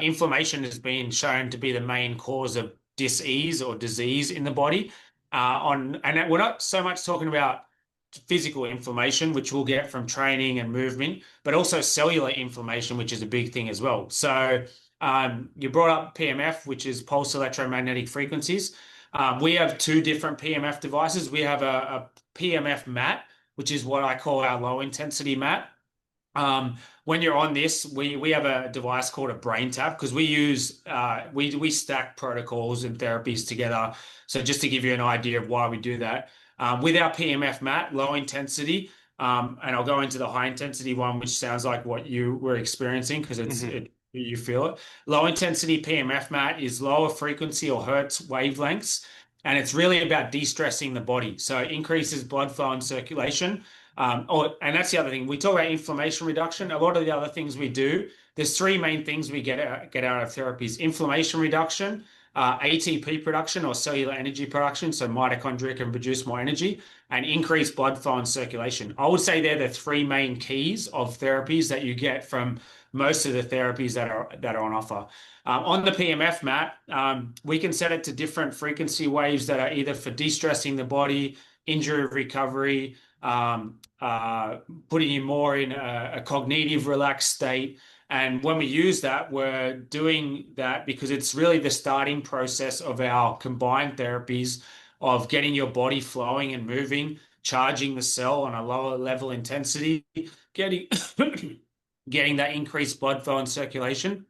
inflammation has been shown to be the main cause of dis-ease or disease in the body. And we're not so much talking about physical inflammation, which we'll get from training and movement, but also cellular inflammation, which is a big thing as well. So you brought up PMF, which is pulse electromagnetic frequencies. We have two different PMF devices. We have a PMF mat, which is what I call our low intensity mat. When you're on this, we have a device called a brain tap because we stack protocols and therapies together. So just to give you an idea of why we do that, with our PMF mat, low intensity, and I'll go into the high intensity one, which sounds like what you were experiencing because Hmm. you feel it. Low intensity PMF mat is lower frequency or hertz wavelengths, and it's really about de-stressing the body. So it increases blood flow and circulation. And that's the other thing. We talk about inflammation reduction. A lot of the other things we do, there's three main things we get out of therapies: inflammation reduction, ATP production or cellular energy production, so mitochondria can produce more energy, and increase blood flow and circulation. I would say they're the three main keys of therapies that you get from most of the therapies that are on offer. On the PMF mat, we can set it to different frequency waves that are either for de-stressing the body, injury recovery, putting you more in a cognitive relaxed state. And when we use that, we're doing that because it's really the starting process of our combined therapies of getting your body flowing and moving, charging the cell on a lower level intensity, getting getting that increased blood flow and circulation.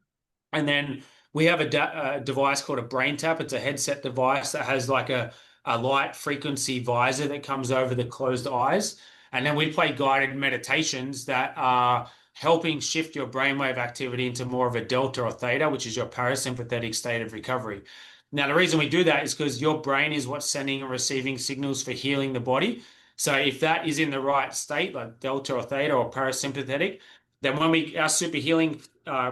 And then we have a device called a brain tap. It's a headset device that has like a light frequency visor that comes over the closed eyes. And then we play guided meditations that are helping shift your brainwave activity into more of a delta or theta, which is your parasympathetic state of recovery. Now, the reason we do that is because your brain is what's sending and receiving signals for healing the body. So if that is in the right state, like delta or theta or parasympathetic, then when we our super healing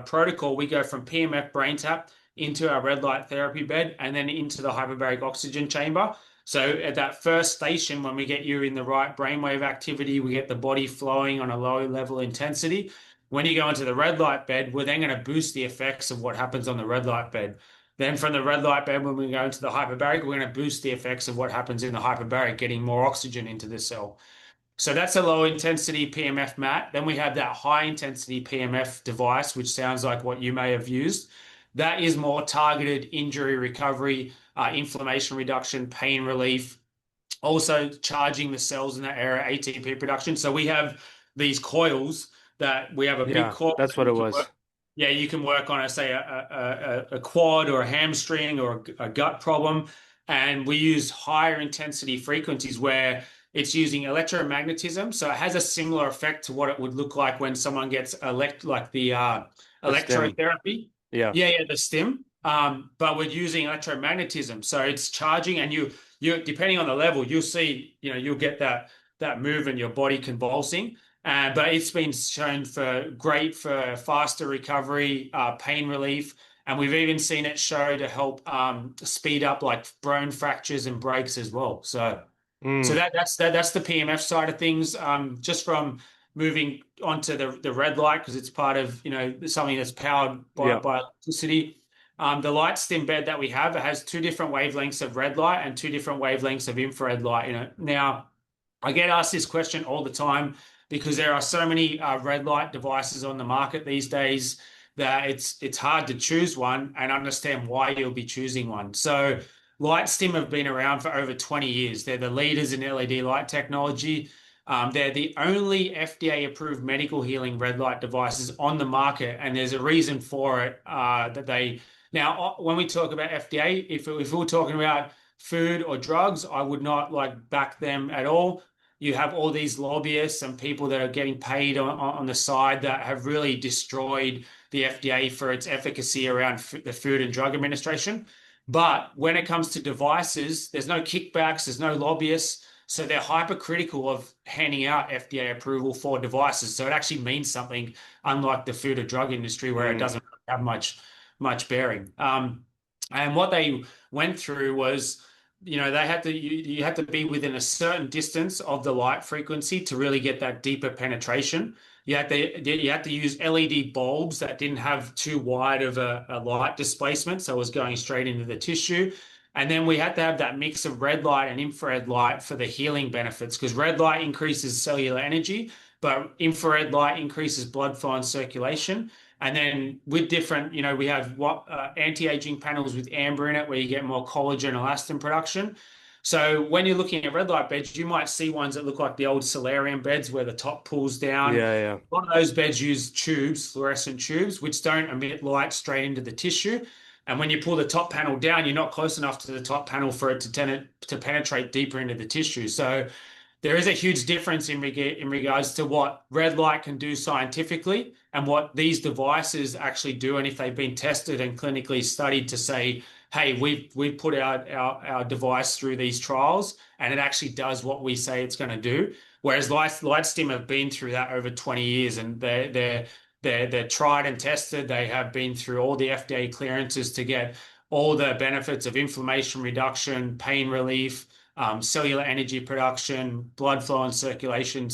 protocol, we go from PMF brain tap into our red light therapy bed and then into the hyperbaric oxygen chamber. So at that first station, when we get you in the right brainwave activity, we get the body flowing on a low level intensity. When you go into the red light bed, we're then going to boost the effects of what happens on the red light bed. Then from the red light bed, when we go into the hyperbaric, we're going to boost the effects of what happens in the hyperbaric, getting more oxygen into the cell. So that's a low intensity PMF mat. Then we have that high intensity PMF device, which sounds like what you may have used. That is more targeted injury recovery, inflammation reduction, pain relief, also charging the cells in that area, ATP production. So we have these coils that we have a big Yeah, coil that's that what you it can work. was. Yeah, you can work on, say, a quad or a hamstring or a gut problem. And we use higher intensity frequencies where it's using electromagnetism. So it has a similar effect to what it would look like when someone gets like the The stem. electrotherapy. Yeah. Yeah, the stim. But we're using electromagnetism. So it's charging and you depending on the level, you'll see, you'll get that move in your body convulsing. But it's been shown for great for faster recovery, pain relief, and we've even seen it show to help speed up like bone fractures and breaks as well. So Mm, that's the PMF side of things. Just from moving onto the red light because it's part of something that's powered by yeah. by electricity. The light stim bed that we have, it has two different wavelengths of red light and two different wavelengths of infrared light in it. Now, I get asked this question all the time because there are so many red light devices on the market these days that it's hard to choose one and understand why you'll be choosing one. So Lightstim have been around for over 20 years. They're the leaders in LED light technology. They're the only FDA approved medical healing red light devices on the market, and there's a reason for it. That they now, when we talk about FDA, if we were talking about food or drugs, I would not like back them at all. You have all these lobbyists and people that are getting paid on the side that have really destroyed the FDA for its efficacy around the Food and Drug Administration. But when it comes to devices, there's no kickbacks, there's no lobbyists. So they're hypercritical of handing out FDA approval for devices. So it actually means something, unlike the food or drug industry where it Mm. doesn't have much bearing. And what they went through was, they had to you had to be within a certain distance of the light frequency to really get that deeper penetration. You had to use LED bulbs that didn't have too wide of a light displacement, so it was going straight into the tissue. And then we had to have that mix of red light and infrared light for the healing benefits, because red light increases cellular energy, but infrared light increases blood flow and circulation. And then with different, we have what anti-aging panels with amber in it, where you get more collagen and elastin production. So when you're looking at red light beds, you might see ones that look like the old solarium beds where the top pulls down. Yeah, yeah. A lot of those beds use tubes, fluorescent tubes, which don't emit light straight into the tissue. And when you pull the top panel down, you're not close enough to the top panel for it to penetrate deeper into the tissue. So there is a huge difference in regards to what red light can do scientifically and what these devices actually do, and if they've been tested and clinically studied to say, hey, we've put our device through these trials and it actually does what we say it's going to do. Whereas Lightstim have been through that over 20 years, and they're tried and tested. They have been through all the FDA clearances to get all the benefits of inflammation reduction, pain relief, cellular energy production, blood flow and circulation.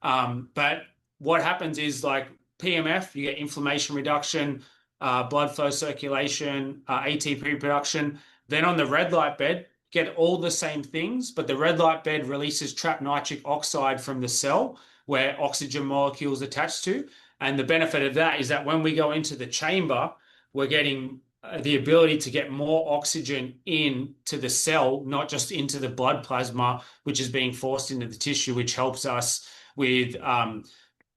But what happens is like PMF, you get inflammation reduction, blood flow circulation, ATP production. Then on the red light bed, get all the same things, but the red light bed releases trapped nitric oxide from the cell where oxygen molecules attached to. And the benefit of that is that when we go into the chamber, we're getting the ability to get more oxygen into the cell, not just into the blood plasma, which is being forced into the tissue, which helps us with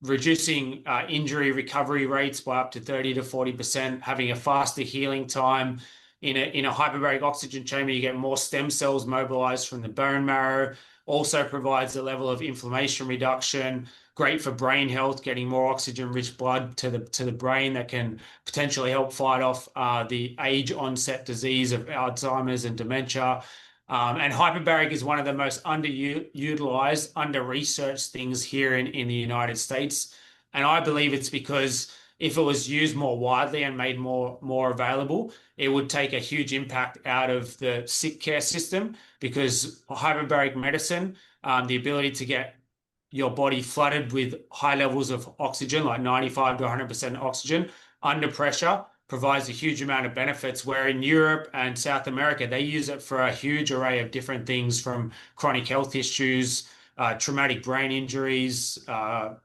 reducing injury recovery rates by up to 30 to 40%, having a faster healing time. In a hyperbaric oxygen chamber, you get more stem cells mobilized from the bone marrow, also provides a level of inflammation reduction, great for brain health, getting more oxygen-rich blood to the brain that can potentially help fight off the age-onset disease of Alzheimer's and dementia. And hyperbaric is one of the most underutilized, under-researched things here in the United States. And I believe it's because if it was used more widely and made more available, it would take a huge impact out of the sick care system, because hyperbaric medicine, the ability to get your body flooded with high levels of oxygen, like 95 to 100% oxygen under pressure, provides a huge amount of benefits. Where in Europe and South America, they use it for a huge array of different things, from chronic health issues, traumatic brain injuries. The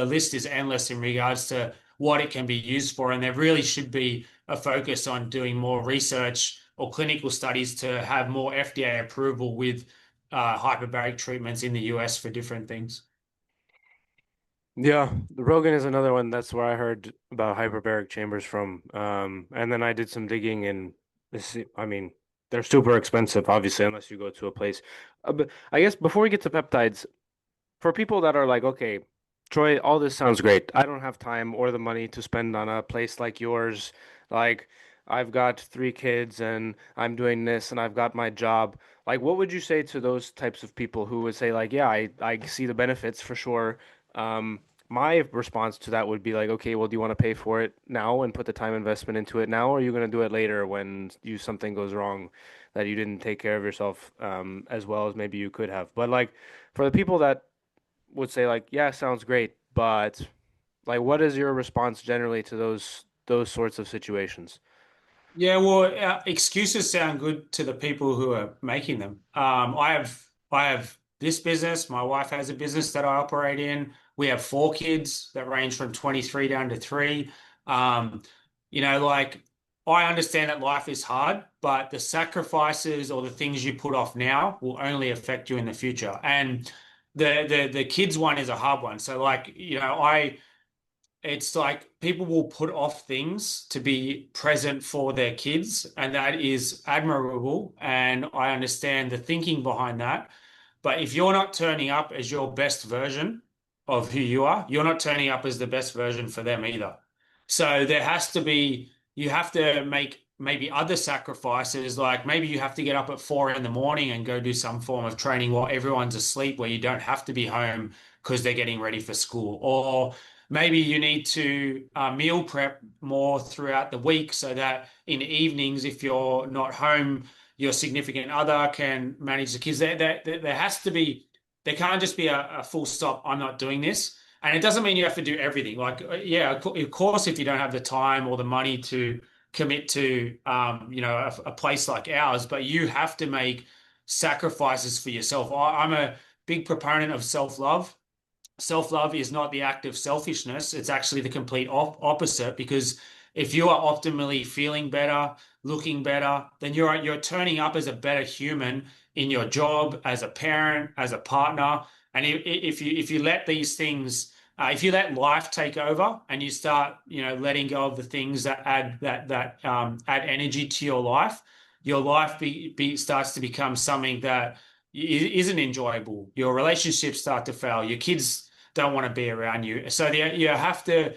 list is endless in regards to what it can be used for. And there really should be a focus on doing more research or clinical studies to have more FDA approval with hyperbaric treatments in the US for different things. Yeah, the Rogan is another one. That's where I heard about hyperbaric chambers from. And then I did some digging, and I mean, they're super expensive, obviously, unless you go to a place. But I guess before we get to peptides, for people that are like, okay, Troy, all this sounds great. I don't have time or the money to spend on a place like yours. Like, I've got three kids and I'm doing this and I've got my job. Like, what would you say to those types of people who would say, like, yeah, I see the benefits for sure. Um, my response to that would be like, okay, well, do you want to pay for it now and put the time investment into it now, or are you going to do it later when something goes wrong that you didn't take care of yourself as well as maybe you could have? But like for the people that would say like, yeah, sounds great, but like, what is your response generally to those sorts of situations? Yeah, well, excuses sound good to the people who are making them. I have this business. My wife has a business that I operate in. We have four kids that range from 23 down to three. Um, like I understand that life is hard, but the sacrifices or the things you put off now will only affect you in the future. And the kids one is a hard one. So like, it's like people will put off things to be present for their kids, and that is admirable. And I understand the thinking behind that. But if you're not turning up as your best version of who you are, you're not turning up as the best version for them either. So there has to be, you have to make maybe other sacrifices, like maybe you have to get up at 4 in the morning and go do some form of training while everyone's asleep, where you don't have to be home because they're getting ready for school. Or maybe you need to meal prep more throughout the week so that in the evenings, if you're not home, your significant other can manage the kids. There has to be, there can't just be a full stop, I'm not doing this. And it doesn't mean you have to do everything. Like, yeah, of course, if you don't have the time or the money to commit to, a place like ours, but you have to make sacrifices for yourself. I'm a big proponent of self-love. Self-love is not the act of selfishness. It's actually the complete opposite, because if you are optimally feeling better, looking better, then you're turning up as a better human in your job, as a parent, as a partner. And if you let these things, if you let life take over and you start, letting go of the things that add energy to your life starts to become something that isn't enjoyable. Your relationships start to fail. Your kids don't want to be around you. So you have to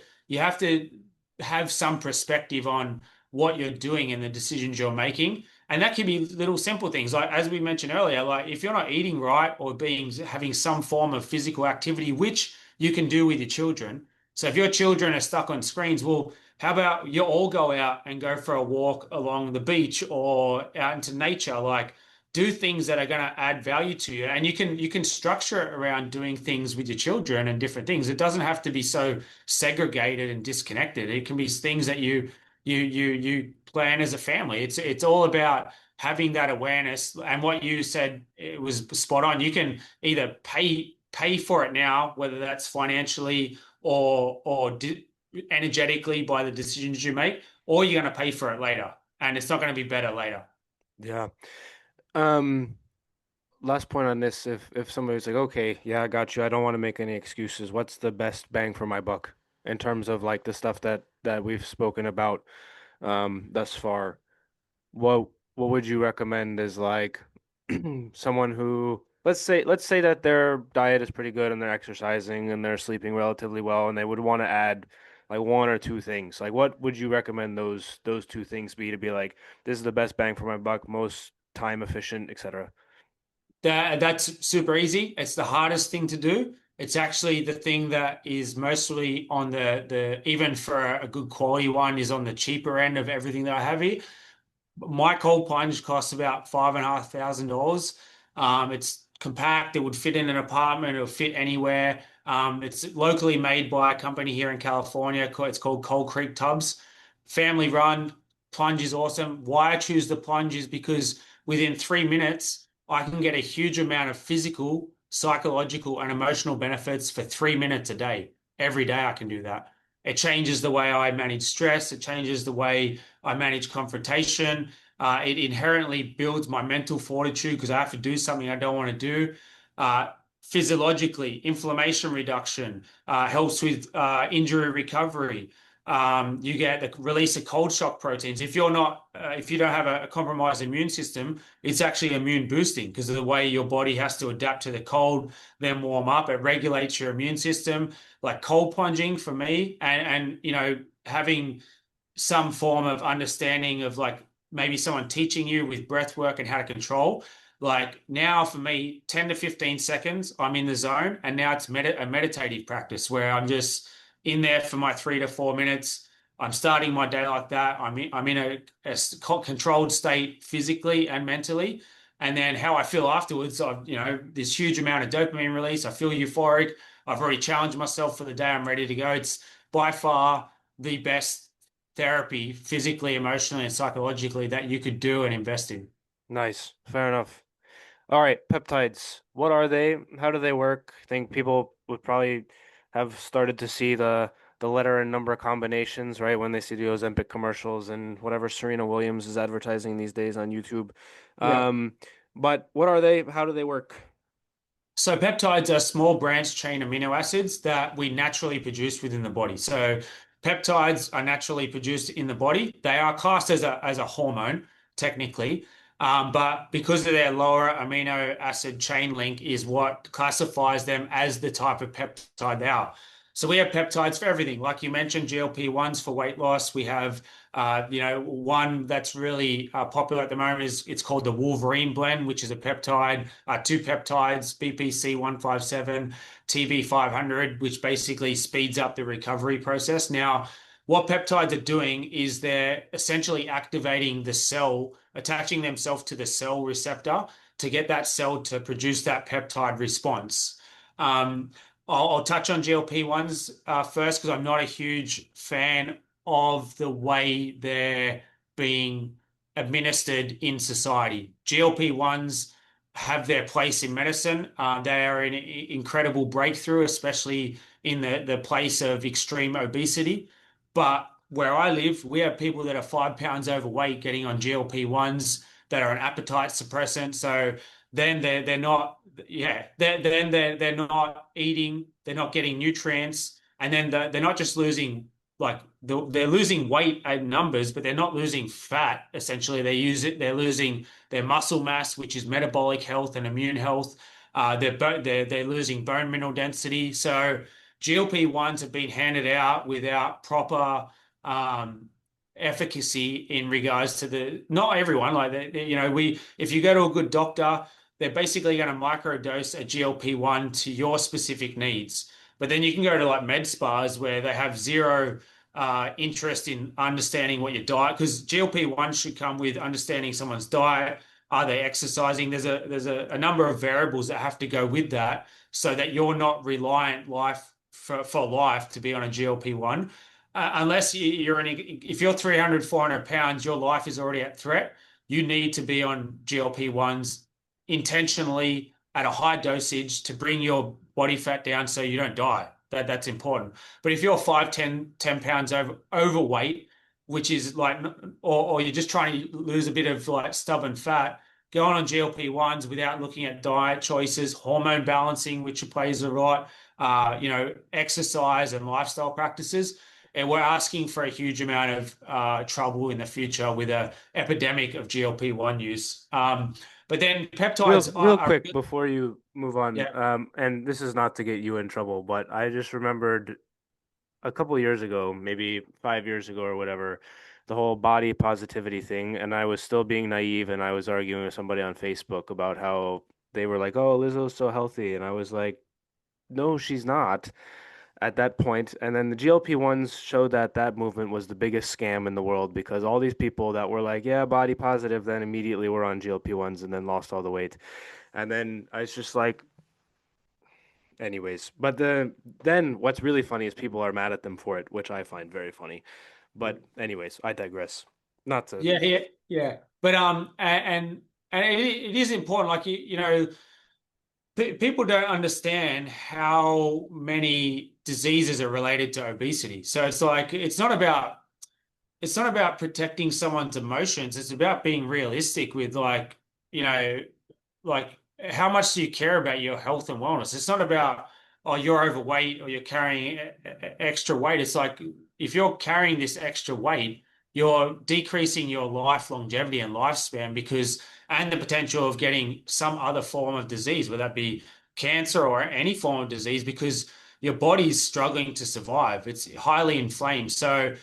have some perspective on what you're doing and the decisions you're making. And that can be little simple things. Like as we mentioned earlier, like if you're not eating right or having some form of physical activity, which you can do with your children. So if your children are stuck on screens, well, how about you all go out and go for a walk along the beach or out into nature? Like do things that are going to add value to you, and you can structure it around doing things with your children and different things. It doesn't have to be so segregated and disconnected. It can be things that you plan as a family. It's all about having that awareness. And what you said, it was spot on. You can either pay for it now, whether that's financially or energetically by the decisions you make, or you're going to pay for it later, and it's not going to be better later. Yeah. Um, Last point on this, if somebody's like, okay, yeah, I got you. I don't want to make any excuses. What's the best bang for my buck in terms of like the stuff that we've spoken about thus far? What would you recommend is like someone who let's say that their diet is pretty good and they're exercising and they're sleeping relatively well and they would want to add like one or two things. Like what would you recommend those two things be to be like this is the best bang for my buck, most time efficient, etc. That's super easy. It's the hardest thing to do. It's actually the thing that is mostly on the even for a good quality one is on the cheaper end of everything that I have here. My cold plunge costs about $5,500. It's compact. It would fit in an apartment. It'll fit anywhere. It's locally made by a company here in California. It's called Cold Creek Tubs. Family run. Plunge is awesome. Why I choose the plunge is because within 3 minutes, I can get a huge amount of physical, psychological, and emotional benefits for 3 minutes a day. Every day I can do that. It changes the way I manage stress. It changes the way I manage confrontation. It inherently builds my mental fortitude because I have to do something I don't want to do. Physiologically, inflammation reduction helps with injury recovery. You get the release of cold shock proteins. If you don't have a compromised immune system, it's actually immune boosting because of the way your body has to adapt to the cold, then warm up. It regulates your immune system. Like cold plunging for me, and having some form of understanding of like maybe someone teaching you with breath work and how to control. Like now for me, 10 to 15 seconds, I'm in the zone. And now it's a meditative practice where I'm just in there for my 3 to 4 minutes. I'm starting my day like that. I'm in a controlled state physically and mentally. And then how I feel afterwards, this huge amount of dopamine release. I feel euphoric. I've already challenged myself for the day. I'm ready to go. It's by far the best therapy physically, emotionally, and psychologically that you could do and invest in. Nice. Fair enough. All right, peptides. What are they? How do they work? I think people would probably have started to see the letter and number combinations, right, when they see the Ozempic commercials and whatever Serena Williams is advertising these days on YouTube. Yeah. Um, but what are they? How do they work? So peptides are small branched chain amino acids that we naturally produce within the body. So peptides are naturally produced in the body. They are classed as a hormone, technically, but because of their lower amino acid chain link is what classifies them as the type of peptide they are. So we have peptides for everything. Like you mentioned, GLP-1s for weight loss. We have one that's really popular at the moment is it's called the Wolverine blend, which is a peptide, two peptides, BPC 157, TB 500, which basically speeds up the recovery process. Now, what peptides are doing is they're essentially activating the cell, attaching themselves to the cell receptor to get that cell to produce that peptide response. Um, I'll touch on GLP-1s first because I'm not a huge fan of the way they're being administered in society. GLP-1s have their place in medicine. They are an incredible breakthrough, especially in the place of extreme obesity. But where I live, we have people that are 5 pounds overweight getting on GLP-1s that are an appetite suppressant. So then they're not, yeah, they're not eating, they're not getting nutrients, and then they're not just losing like they're losing weight at numbers, but they're not losing fat. Essentially, they're losing their muscle mass, which is metabolic health and immune health. They're losing bone mineral density. So GLP-1s have been handed out without proper um, efficacy in regards to the not everyone like we if you go to a good doctor, they're basically going to microdose a GLP-1 to your specific needs. But then you can go to like med spas where they have zero interest in understanding what your diet, because GLP-1 should come with understanding someone's diet. Are they exercising? There's a number of variables that have to go with that so that you're not reliant life for life to be on a GLP-1. Unless if you're 300, 400 pounds, your life is already at threat. You need to be on GLP-1s intentionally at a high dosage to bring your body fat down so you don't die. That's important. But if you're 5, 10 pounds overweight, which is like, or you're just trying to lose a bit of like stubborn fat, going on GLP-1s without looking at diet choices, hormone balancing, which plays a role, exercise and lifestyle practices. And we're asking for a huge amount of trouble in the future with an epidemic of GLP-1 use. But then Real, peptides real are quick before you move on, yeah. and this is not to get you in trouble, but I just remembered a couple years ago, maybe 5 years ago or whatever, the whole body positivity thing, and I was still being naive, and I was arguing with somebody on Facebook about how they were like, "Oh, Lizzo's so healthy," and I was like, "No, she's not." At that point, and then the GLP-1s showed that that movement was the biggest scam in the world because all these people that were like, "Yeah, body positive," then immediately were on GLP-1s and then lost all the weight. And then I was just like, anyways. But then what's really funny is people are mad at them for it, which I find very funny. But anyways, I digress. Not to. Yeah. But and it is important. Like people don't understand how many diseases are related to obesity. So it's like it's not about protecting someone's emotions. It's about being realistic with you know, like how much do you care about your health and wellness? It's not about, oh, you're overweight or you're carrying extra weight. It's like if you're carrying this extra weight, you're decreasing your life longevity and lifespan and the potential of getting some other form of disease, whether that be cancer or any form of disease, because your body's struggling to survive. It's highly inflamed. So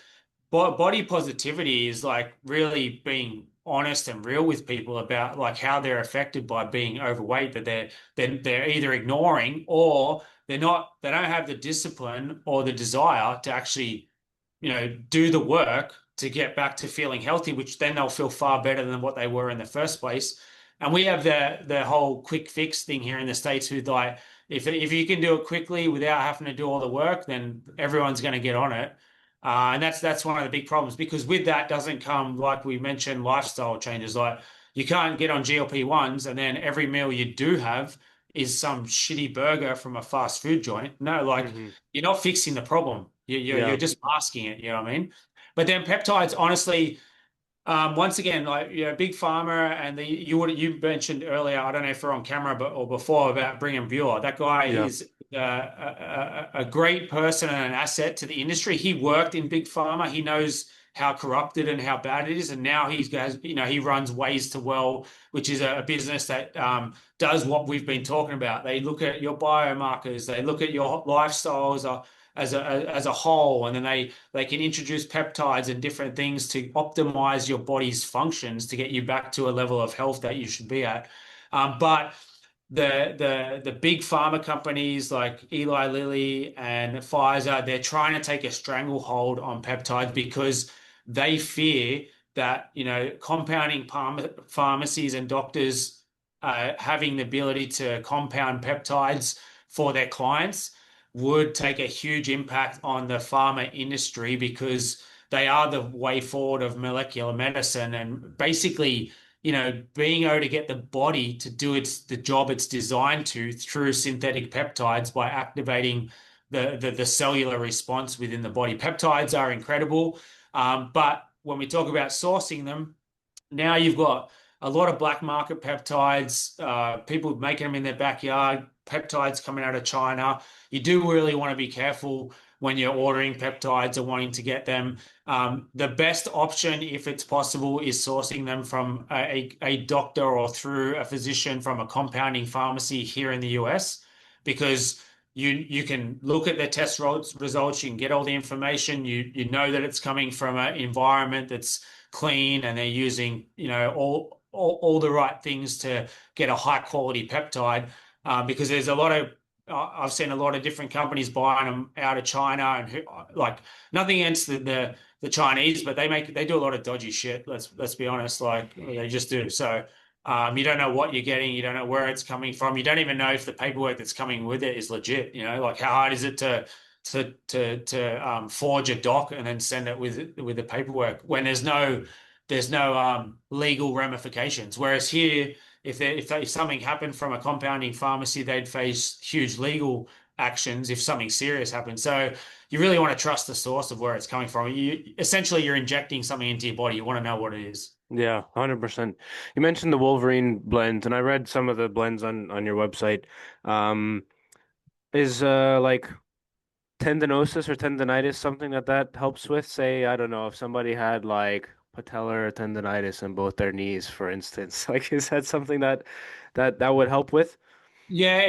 body positivity is like really being honest and real with people about like how they're affected by being overweight, that they're either ignoring or they don't have the discipline or the desire to actually do the work to get back to feeling healthy, which then they'll feel far better than what they were in the first place. And we have the whole quick fix thing here in the States with like if you can do it quickly without having to do all the work, then everyone's going to get on it. And that's one of the big problems because with that doesn't come, like we mentioned, lifestyle changes. Like you can't get on GLP-1s and then every meal you do have is some shitty burger from a fast food joint. No, like Hmm. you're not fixing the problem. You're Yeah. just masking it. You know what I mean? But then peptides, honestly. Once again, like big pharma, and you mentioned earlier. I don't know if we're on camera, but or before about Brigham Bueller. That guy Yeah. is a great person and an asset to the industry. He worked in big pharma. He knows how corrupted and how bad it is, and now he's guys. He runs Ways to Well, which is a business that does what we've been talking about. They look at your biomarkers. They look at your lifestyles. As a whole, and then they can introduce peptides and different things to optimize your body's functions to get you back to a level of health that you should be at. But the big pharma companies like Eli Lilly and Pfizer, they're trying to take a stranglehold on peptides because they fear that, compounding pharmacies and doctors having the ability to compound peptides for their clients would take a huge impact on the pharma industry because they are the way forward of molecular medicine and basically being able to get the body to do the job it's designed to through synthetic peptides by activating the cellular response within the body. Peptides are incredible, but when we talk about sourcing them, now you've got a lot of black market peptides, people making them in their backyard, peptides coming out of China. You do really want to be careful when you're ordering peptides or wanting to get them. The best option, if it's possible, is sourcing them from a doctor or through a physician from a compounding pharmacy here in the US, because you can look at their test results, you can get all the information, you know that it's coming from an environment that's clean and they're using all the right things to get a high quality peptide because there's a lot of I've seen a lot of different companies buying them out of China and like nothing against the Chinese, but they do a lot of dodgy shit. Let's be honest, like they just do. So you don't know what you're getting, you don't know where it's coming from, you don't even know if the paperwork that's coming with it is legit. Like how hard is it to forge a doc and then send it with the paperwork when there's no legal ramifications. Whereas here, if something happened from a compounding pharmacy, they'd face huge legal actions if something serious happened. So you really want to trust the source of where it's coming from. You're injecting something into your body. You want to know what it is. Yeah, 100%. You mentioned the Wolverine blends, and I read some of the blends on your website. Um, is like tendinosis or tendonitis something that helps with? Say, I don't know, if somebody had like patellar tendonitis in both their knees, for instance. Like, is that something that would help with? Yeah,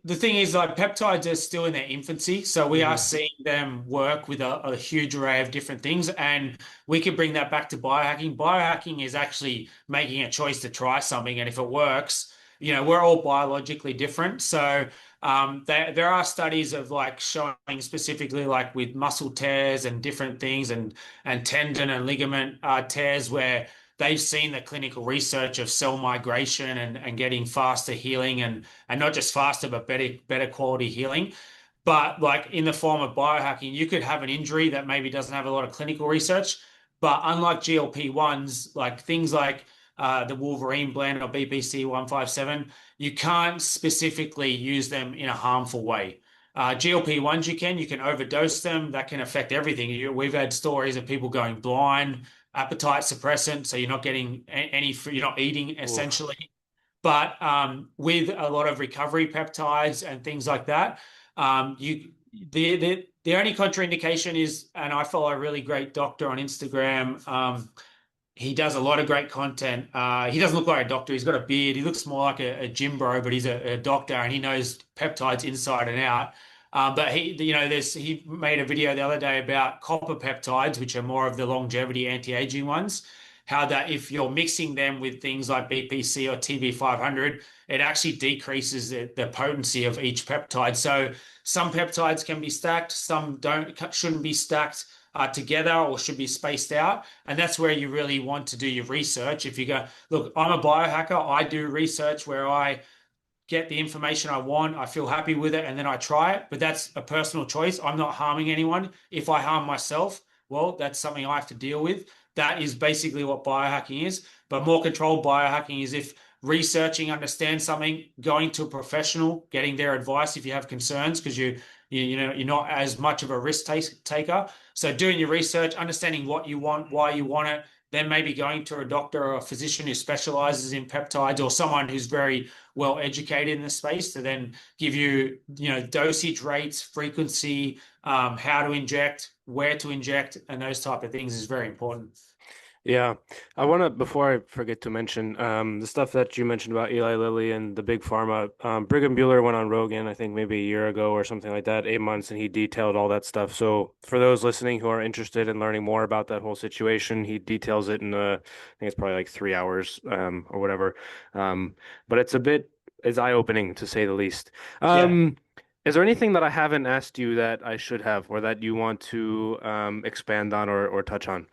the thing is, like peptides are still in their infancy, so we are Hmm. seeing them work with a huge array of different things, and we could bring that back to biohacking. Biohacking is actually making a choice to try something, and if it works, we're all biologically different. So there are studies of like showing specifically like with muscle tears and different things, and tendon and ligament tears where they've seen the clinical research of cell migration and getting faster healing and not just faster, but better quality healing. But like in the form of biohacking, you could have an injury that maybe doesn't have a lot of clinical research. But unlike GLP-1s, like things like the Wolverine blend or BPC 157, you can't specifically use them in a harmful way. GLP-1s you can overdose them. That can affect everything. We've had stories of people going blind, appetite suppressant, so you're not getting any food, you're not eating Oof. essentially. But with a lot of recovery peptides and things like that, you the only contraindication is, and I follow a really great doctor on Instagram. He does a lot of great content. He doesn't look like a doctor. He's got a beard. He looks more like a gym bro, but he's a doctor and he knows peptides inside and out. But he made a video the other day about copper peptides, which are more of the longevity anti-aging ones. How that if you're mixing them with things like BPC or TB500, it actually decreases the potency of each peptide. So some peptides can be stacked, some shouldn't be stacked together or should be spaced out. And that's where you really want to do your research. If you go, look, I'm a biohacker, I do research where I get the information I want, I feel happy with it, and then I try it. But that's a personal choice. I'm not harming anyone. If I harm myself, well, that's something I have to deal with. That is basically what biohacking is. But more controlled biohacking is if researching, understand something, going to a professional, getting their advice if you have concerns, because you're not as much of a risk taker. So doing your research, understanding what you want, why you want it, then maybe going to a doctor or a physician who specializes in peptides, or someone who's very well educated in the space to then give you, dosage rates, frequency, how to inject, where to inject, and those type of things is very important. Yeah, I want to, before I forget to mention, the stuff that you mentioned about Eli Lilly and the big pharma. Brigham Bueller went on Rogan, I think maybe a year ago or something like that, 8 months, and he detailed all that stuff. So for those listening who are interested in learning more about that whole situation, he details it in I think it's probably like 3 hours, or whatever. But it's eye-opening to say the least. Yeah. Is there anything that I haven't asked you that I should have, or that you want to expand on or touch on?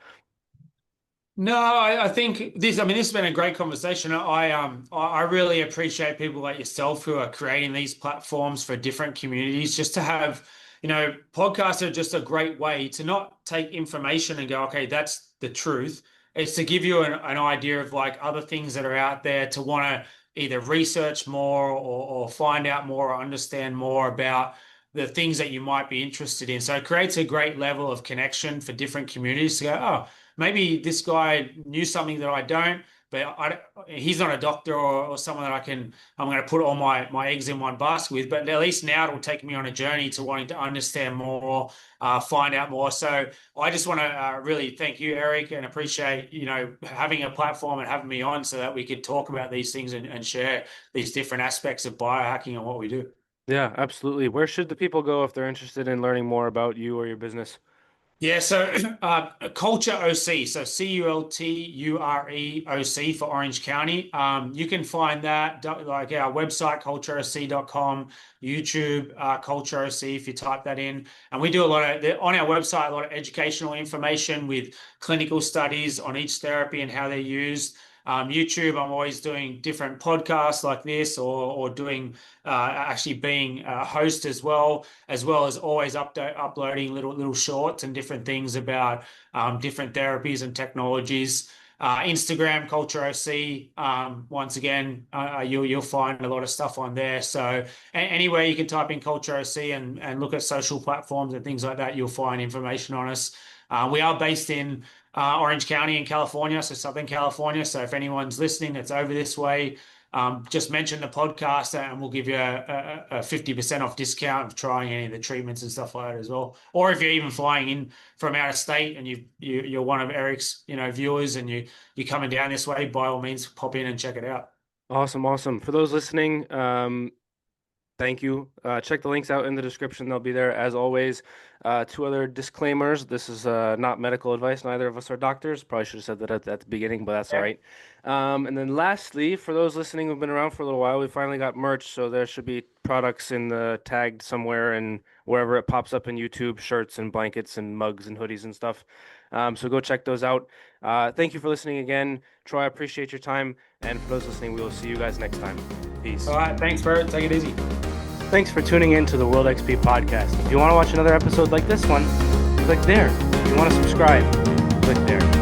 No, I think this, I mean, this has been a great conversation. I really appreciate people like yourself who are creating these platforms for different communities, just to have, podcasts are just a great way to not take information and go, okay, that's the truth. It's to give you an idea of like other things that are out there, to want to either research more, or find out more or understand more about the things that you might be interested in. So it creates a great level of connection for different communities to go, oh, maybe this guy knew something that I don't, but he's not a doctor, or someone that I'm going to put all my eggs in one basket with. But at least now it'll take me on a journey to wanting to understand more, find out more. So I just want to really thank you, Eric, and appreciate, having a platform and having me on so that we could talk about these things, and share these different aspects of biohacking and what we do. Yeah, absolutely. Where should the people go if they're interested in learning more about you or your business? Yeah, so Culture OC, so CULTUREOC for Orange County. You can find that like our website, cultureoc.com, YouTube, Culture OC, if you type that in. And we do on our website, a lot of educational information with clinical studies on each therapy and how they're used. YouTube, I'm always doing different podcasts like this, or doing actually being a host as well as always uploading little shorts and different things about different therapies and technologies. Instagram Culture OC. Once again, you'll find a lot of stuff on there. So anywhere you can type in Culture OC, and look at social platforms and things like that, you'll find information on us. We are based in Orange County in California, so Southern California. So if anyone's listening that's over this way, just mention the podcast, and we'll give you a 50% off discount of trying any of the treatments and stuff like that as well. Or if you're even flying in from out of state, and you're one of Eric's viewers, and you're coming down this way, by all means pop in and check it out. Awesome, awesome. For those listening, thank you. Check the links out in the description. They'll be there as always. Two other disclaimers. This is not medical advice. Neither of us are doctors. Probably should have said that at the beginning, but that's all Yeah. right. And then lastly, for those listening who've been around for a little while, we finally got merch. So there should be products in the tagged somewhere, and wherever it pops up in YouTube, shirts and blankets and mugs and hoodies and stuff. So go check those out. Thank you for listening again. Troy, I appreciate your time. And for those listening, we will see you guys next time. Peace. All right, thanks, Bert. Take it easy. Thanks for tuning in to the World XP podcast. If you want to watch another episode like this one, click there. If you want to subscribe, click there.